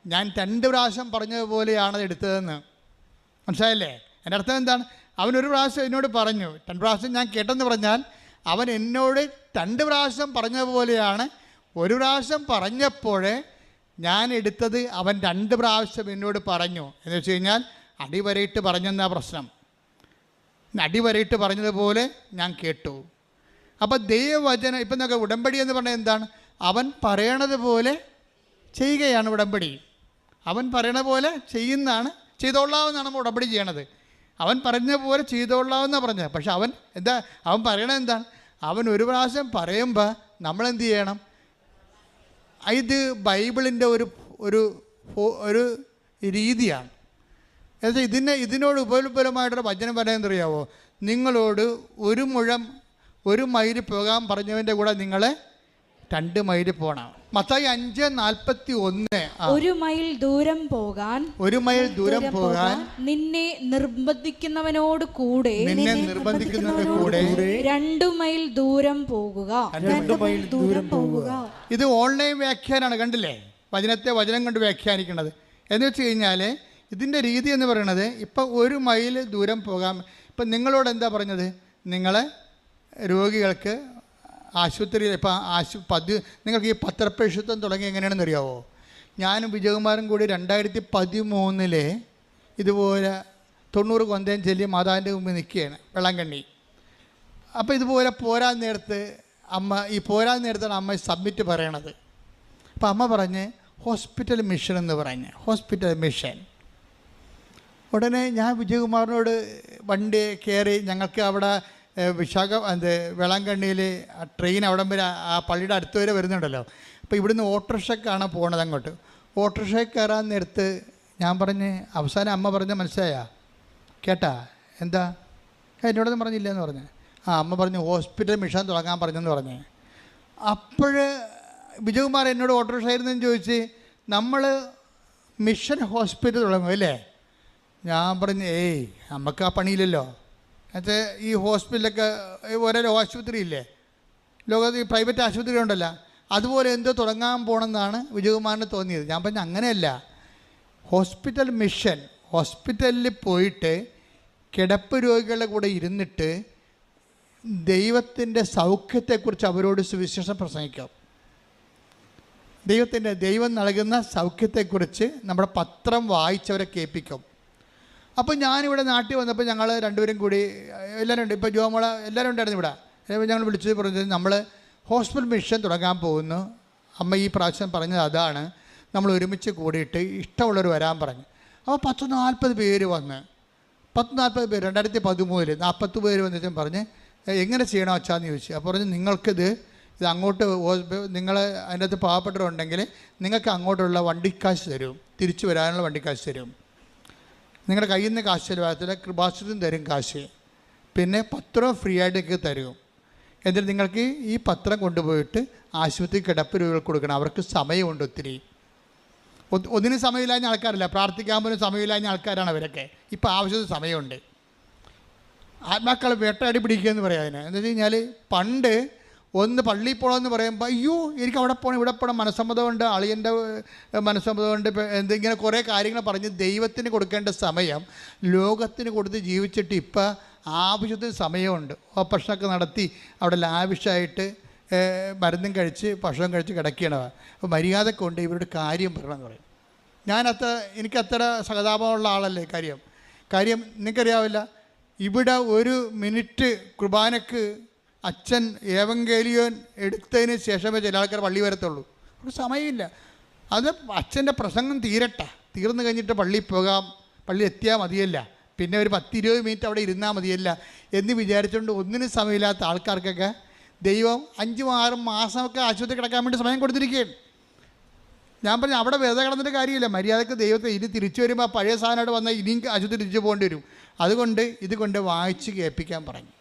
ഞാൻ 2 പ്രാവശ്യം പറഞ്ഞതുപോലെയാണ് എടുത്തതെന്ന്. മനസ്സിലായില്ലേ? എൻ്റെ അർത്ഥം എന്താണ്? അവൻ 1 പ്രാവശ്യം എന്നോട് പറഞ്ഞു, 2 പ്രാവശ്യം ഞാൻ കേട്ടെന്ന് പറഞ്ഞാൽ അവൻ എന്നോട് 2 പ്രാവശ്യം പറഞ്ഞ പോലെയാണ്. ഒരു പ്രാവശ്യം പറഞ്ഞപ്പോൾ ഞാൻ എടുത്തത് അവൻ 2 പ്രാവശ്യം എന്നോട് പറഞ്ഞു. എന്ന് വെച്ച് കഴിഞ്ഞാൽ അടിവരയിട്ട് പറഞ്ഞെന്നാ പ്രശ്നം. അടിവരയിട്ട് പറഞ്ഞതുപോലെ ഞാൻ കേട്ടു. അപ്പോൾ ദൈവവചനം ഇപ്പം നമുക്ക് ഉടമ്പടി എന്ന് പറഞ്ഞാൽ എന്താണ്? അവൻ പറയണത് പോലെ ചെയ്യുകയാണ് ഉടമ്പടി. അവൻ പറയണ പോലെ ചെയ്യുന്നതാണ്, ചെയ്തോളാമെന്നാണ് നമ്മൾ ഉടമ്പടി ചെയ്യണത്. അവൻ പറഞ്ഞ പോലെ ചെയ്തോളാമെന്നാണ് പറഞ്ഞത്. പക്ഷെ അവൻ അവൻ പറയണത് എന്താണ്? അവൻ ഒരു പ്രാവശ്യം പറയുമ്പോൾ നമ്മളെന്ത് ചെയ്യണം? ഇത് ബൈബിളിൻ്റെ ഒരു രീതിയാണ്. എന്നുവെച്ചാൽ ഇതിനോട് ഉപരിപരമായിട്ടുള്ള വചനം പറയാൻ അറിയാവോ? നിങ്ങളോട് 1 മൈൽ പോകാൻ പറഞ്ഞവൻ്റെ കൂടെ നിങ്ങൾ 2 മൈൽ പോകണം. മത്തായി 5:41. 1 മൈൽ ദൂരം പോകാൻ നിന്നെ നിർബന്ധിക്കുന്നവനോട് കൂടെ 2 മൈൽ ദൂരം പോകുക. ഇത് ഓൺലൈൻ വ്യാഖ്യാനാണ്, കണ്ടില്ലേ? വചനം കൊണ്ട് വ്യാഖ്യാനിക്കുന്നത്. എന്ന് വെച്ച് കഴിഞ്ഞാൽ ഇതിൻ്റെ രീതി എന്ന് പറയുന്നത്, ഇപ്പം 1 മൈൽ ദൂരം പോകാം. ഇപ്പം നിങ്ങളോട് എന്താ പറഞ്ഞത്? നിങ്ങളെ രോഗികൾക്ക് ആശുപത്രിയിൽ നിങ്ങൾക്ക് ഈ പത്രപ്രേക്ഷിത്വം തുടങ്ങി എങ്ങനെയാണെന്ന് അറിയാവോ? ഞാനും വിജയകുമാരും കൂടി 2013 ഇതുപോലെ 90 കൊന്തയും ചൊല്ലി മാതാവിൻ്റെ മുമ്പിൽ നിൽക്കുകയാണ്, വെള്ളാങ്കണ്ണി. അപ്പോൾ ഇതുപോലെ പോരാൻ നേരത്താണ് അമ്മ സബ്മിറ്റ് പറയണത്. അപ്പോൾ അമ്മ പറഞ്ഞ് ഹോസ്പിറ്റൽ മിഷൻ എന്ന് പറഞ്ഞ്, ഹോസ്പിറ്റൽ മിഷൻ. ഉടനെ ഞാൻ വിജയകുമാറിനോട് വണ്ടി കയറി, ഞങ്ങൾക്ക് അവിടെ വേളാങ്കണ്ണിയിൽ ട്രെയിൻ അവിടം വരെ ആ പള്ളിയുടെ അടുത്ത് വരെ വരുന്നുണ്ടല്ലോ. അപ്പോൾ ഇവിടുന്ന് ഓട്ടോറിക്ഷക്കാണ് പോണത് അങ്ങോട്ട്. ഓട്ടോറിക്ഷയിൽ കയറാൻ നേരത്ത് ഞാൻ പറഞ്ഞ്, അവസാനം അമ്മ പറഞ്ഞ മനസ്സിലായാ? കേട്ടാ? എന്താ? എന്നോടൊന്നും പറഞ്ഞില്ല എന്ന് പറഞ്ഞ്. അമ്മ പറഞ്ഞു ഹോസ്പിറ്റൽ മിഷൻ തുടങ്ങാൻ പറഞ്ഞെന്ന് പറഞ്ഞ്. അപ്പോൾ വിജയകുമാർ എന്നോട് ഓട്ടോറിക്ഷയായിരുന്നെന്ന് ചോദിച്ച്, നമ്മൾ മിഷൻ ഹോസ്പിറ്റൽ തുടങ്ങും അല്ലേ? ഞാൻ പറഞ്ഞു നമുക്ക് ആ പണിയില്ലല്ലോ. എന്നുവെച്ചാൽ ഈ ഹോസ്പിറ്റലൊക്കെ ഓരോ ആശുപത്രി ഇല്ലേ, ലോകത്ത് ഈ പ്രൈവറ്റ് ആശുപത്രി ഉണ്ടല്ലോ, അതുപോലെ എന്തോ തുടങ്ങാൻ പോകണമെന്നാണ് വിജയകുമാറിന് തോന്നിയത്. ഞാൻ പറഞ്ഞു അങ്ങനെയല്ല, ഹോസ്പിറ്റൽ മിഷൻ, ഹോസ്പിറ്റലിൽ പോയിട്ട് കിടപ്പ് രോഗികളുടെ കൂടെ ഇരുന്നിട്ട് ദൈവത്തിൻ്റെ സൗഖ്യത്തെക്കുറിച്ച് അവരോട് സുവിശേഷം പ്രസംഗിക്കാം. ദൈവം നൽകുന്ന സൗഖ്യത്തെക്കുറിച്ച് നമ്മുടെ പത്രം വായിച്ചവരെ കേൾപ്പിക്കും. അപ്പോൾ ഞാനിവിടെ നാട്ടിൽ വന്നപ്പോൾ ഞങ്ങൾ രണ്ടുപേരും കൂടി എല്ലാവരും ഉണ്ട്, ഇപ്പോൾ ജോമോള എല്ലാവരും ഉണ്ടായിരുന്നു ഇവിടെ. ഞങ്ങൾ വിളിച്ചത് പറഞ്ഞത് നമ്മൾ ഹോസ്പിറ്റൽ മിഷൻ തുടങ്ങാൻ പോകുന്നു. അമ്മ ഈ പ്രാവശ്യം പറഞ്ഞത് അതാണ്, നമ്മൾ ഒരുമിച്ച് കൂടിയിട്ട് ഇഷ്ടമുള്ളവർ വരാൻ പറഞ്ഞു. അപ്പോൾ 40 പേര് വന്ന്, 40 പേര് 2013 40 പേര് വന്നിട്ടും പറഞ്ഞ് എങ്ങനെ ചെയ്യണം അച്ഛാന്ന് ചോദിച്ചു. അപ്പോൾ പറഞ്ഞ് നിങ്ങൾക്കിത് അങ്ങോട്ട് നിങ്ങൾ അതിൻ്റെ അകത്ത് പാവപ്പെട്ടവരുണ്ടെങ്കിൽ നിങ്ങൾക്ക് അങ്ങോട്ടുള്ള വണ്ടിക്കാശ് തരും, തിരിച്ചു വരാനുള്ള വണ്ടിക്കാശ് തരും. നിങ്ങളുടെ കയ്യിൽ നിന്ന് കാശ് ചിലവാകത്തില്ല, കൃപാശ്രയം തരും കാശ്. പിന്നെ പത്രം ഫ്രീ ആയിട്ടൊക്കെ തരും. എന്നിട്ട് നിങ്ങൾക്ക് ഈ പത്രം കൊണ്ടുപോയിട്ട് ആശുപത്രി കിടപ്പ് രോഗികൾക്ക് കൊടുക്കണം. അവർക്ക് സമയമുണ്ട് ഒത്തിരി. ഒന്നിനും സമയമില്ലാഞ്ഞ ആൾക്കാരല്ല, പ്രാർത്ഥിക്കാൻ പോലും സമയമില്ലാഞ്ഞ ആൾക്കാരാണ് അവരൊക്കെ. ഇപ്പോൾ ആവശ്യത്തിന് സമയമുണ്ട്. ആത്മാക്കളെ വേട്ടയാടി പിടിക്കുക എന്ന് പറയാം അതിന്. എന്താ വെച്ച് കഴിഞ്ഞാൽ പണ്ട് ഒന്ന് പള്ളിയിൽ പോകണമെന്ന് പറയുമ്പോൾ അയ്യോ എനിക്ക് അവിടെ പോകണം ഇവിടെ പോകണം, മനസ്സമ്മതമുണ്ട്, അളിയൻ്റെ മനസ്സമ്മതമുണ്ട്, എന്തിങ്ങനെ കുറേ കാര്യങ്ങൾ പറഞ്ഞ് ദൈവത്തിന് കൊടുക്കേണ്ട സമയം ലോകത്തിന് കൊടുത്ത് ജീവിച്ചിട്ട് ഇപ്പം ആവശ്യത്തിന് സമയമുണ്ട്. ഓപ്പറേഷനൊക്കെ നടത്തി അവിടെ ലാവിഷായിട്ട് മരുന്നും കഴിച്ച് ഭക്ഷണം കഴിച്ച് കിടക്കുകയാണ്. അപ്പോൾ മര്യാദ കൊണ്ട് ഇവരുടെ കാര്യം പറയണമെന്ന് പറയും. എനിക്കത്ര സഹതാപമുള്ള ആളല്ലേ കാര്യം നിങ്ങൾക്കറിയാവില്ല. ഇവിടെ 1 മിനിറ്റ് കുർബാനക്ക് അച്ഛൻ ഏവങ്കേലിയോൻ എടുത്തതിന് ശേഷമേ ചില ആൾക്കാർ പള്ളി വരത്തുള്ളൂ. ഒരു സമയമില്ല. അത് അച്ഛൻ്റെ പ്രസംഗം തീർന്നു കഴിഞ്ഞിട്ട് പള്ളിയിൽ പോകാം, പള്ളി എത്തിയാൽ മതിയല്ല, പിന്നെ ഒരു 10-20 മിനിറ്റ് അവിടെ ഇരുന്നാൽ മതിയല്ല എന്ന് വിചാരിച്ചുകൊണ്ട് ഒന്നിനും സമയമില്ലാത്ത ആൾക്കാർക്കൊക്കെ ദൈവം 5-6 മാസമൊക്കെ ആശുപത്രി കിടക്കാൻ വേണ്ടി സമയം കൊടുത്തിരിക്കുകയാണ്. ഞാൻ പറഞ്ഞു അവിടെ വെറുതെ കിടന്നിട്ട് കാര്യമില്ല, മര്യാദക്ക് ദൈവത്തെ ഇനി തിരിച്ചു വരുമ്പോൾ പഴയ സാധനമായിട്ട് വന്നാൽ ഇനിയും ആശുപത്രി തിരിച്ചു പോകേണ്ടി വരും. അതുകൊണ്ട് ഇതുകൊണ്ട് വായിച്ച് കേൾപ്പിക്കാൻ പറഞ്ഞു.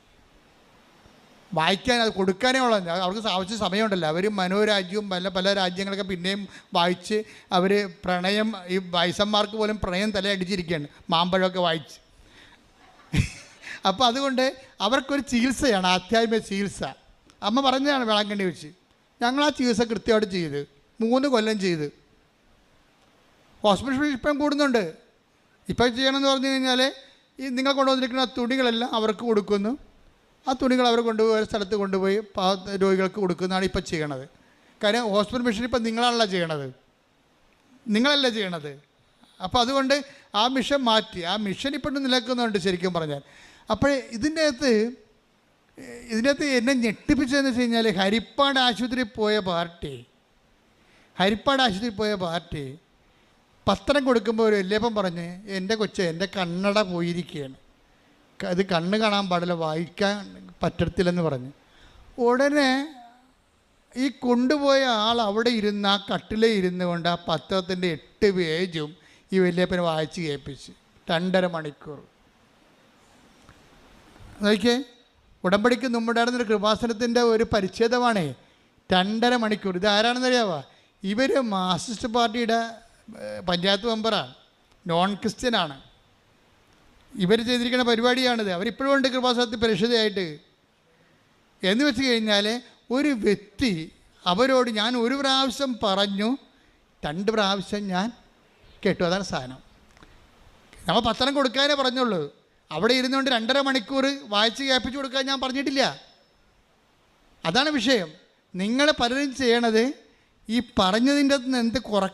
വായിക്കാൻ അത് കൊടുക്കാനേ ഉള്ളത്, അവർക്ക് ആവശ്യ സമയമുണ്ടല്ലോ. അവർ മനോരാജ്യവും പല രാജ്യങ്ങളൊക്കെ പിന്നെയും വായിച്ച് അവർ പ്രണയം, ഈ വയസ്സന്മാർക്ക് പോലും പ്രണയം തലയടിച്ചിരിക്കുകയാണ് മാമ്പഴമൊക്കെ വായിച്ച്. അപ്പോൾ അതുകൊണ്ട് അവർക്കൊരു ചികിത്സയാണ്, ആധ്യാത്മിക ചികിത്സ. അമ്മ പറഞ്ഞതാണ് വേളാങ്കണ്ണി വെച്ച്. ഞങ്ങൾ ആ ചികിത്സ കൃത്യമായിട്ട് ചെയ്ത് 3 കൊല്ലം ചെയ്ത്. ഹോസ്പിറ്റൽ ഇപ്പം കൂടുന്നുണ്ട്. ഇപ്പം ചെയ്യണമെന്ന് പറഞ്ഞു കഴിഞ്ഞാൽ ഈ നിങ്ങൾ കൊണ്ടുവന്നിരിക്കുന്ന തുണികളെല്ലാം അവർക്ക് കൊടുക്കുന്നു, ആ തുണികൾ അവർ കൊണ്ടുപോയി ഒരു സ്ഥലത്ത് കൊണ്ടുപോയി രോഗികൾക്ക് കൊടുക്കുന്നതാണ് ഇപ്പോൾ ചെയ്യണത്. കാര്യം ഹോസ്പിറ്റൽ മിഷൻ ഇപ്പം നിങ്ങളാണല്ലോ ചെയ്യണത്, നിങ്ങളല്ല ചെയ്യണത്. അപ്പോൾ അതുകൊണ്ട് ആ മിഷൻ മാറ്റി, ആ മിഷൻ ഇപ്പോഴും നിലനിൽക്കുന്നുണ്ട് ശരിക്കും പറഞ്ഞാൽ. അപ്പോൾ ഇതിൻ്റെ അകത്ത് എന്നെ ഞെട്ടിപ്പിച്ചതെന്ന് വെച്ച് കഴിഞ്ഞാൽ ഹരിപ്പാട് ആശുപത്രിയിൽ പോയ പാർട്ടി പത്രം കൊടുക്കുമ്പോൾ ഒരു വല്യപ്പൻ പറഞ്ഞ്, എൻ്റെ കൊച്ചെ എൻ്റെ കണ്ണട പോയിരിക്കുകയാണ്, അത് കണ്ണ് കാണാൻ പാടില്ല, വായിക്കാൻ പറ്റത്തില്ലെന്ന് പറഞ്ഞ്. ഉടനെ ഈ കൊണ്ടുപോയ ആൾ അവിടെ ഇരുന്ന് ആ കട്ടിലേ ഇരുന്ന് കൊണ്ട് ആ പത്രത്തിൻ്റെ 8 പേജും ഈ വല്യപ്പനെ വായിച്ച് കേൾപ്പിച്ച് 2.5 മണിക്കൂർ. നോക്കിയേ, ഉടമ്പടിക്ക് മുമ്പുണ്ടായിരുന്നൊരു കൃപാസനത്തിൻ്റെ ഒരു പരിച്ഛേദമാണേ 2.5 മണിക്കൂർ. ഇത് ആരാണെന്നറിയാവോ? ഇവർ മാർക്സിസ്റ്റ് പാർട്ടിയുടെ പഞ്ചായത്ത് മെമ്പറാണ്, നോൺ ക്രിസ്ത്യനാണ്. ഇവർ ചെയ്തിരിക്കുന്ന പരിപാടിയാണിത്. അവരിപ്പോഴും ഉണ്ട് കൃപാസനത്തിൽ പരിശുദ്ധയായിട്ട്. എന്ന് വെച്ച് കഴിഞ്ഞാൽ ഒരു വ്യക്തി അവരോട് ഞാൻ 1 പ്രാവശ്യം പറഞ്ഞു, 2 പ്രാവശ്യം ഞാൻ കേട്ടു. അതാണ് സാധനം. നമ്മൾ പത്രം കൊടുക്കാനേ പറഞ്ഞുള്ളൂ. അവിടെ ഇരുന്നുകൊണ്ട് 2.5 മണിക്കൂർ വായിച്ച് കേൾപ്പിച്ച് കൊടുക്കാൻ ഞാൻ പറഞ്ഞിട്ടില്ല. അതാണ് വിഷയം. നിങ്ങൾ പലരും ചെയ്യണത് ഈ പറഞ്ഞതിൻ്റെ അകത്ത് നിന്ന് എന്ത് കുറയ്ക്കണം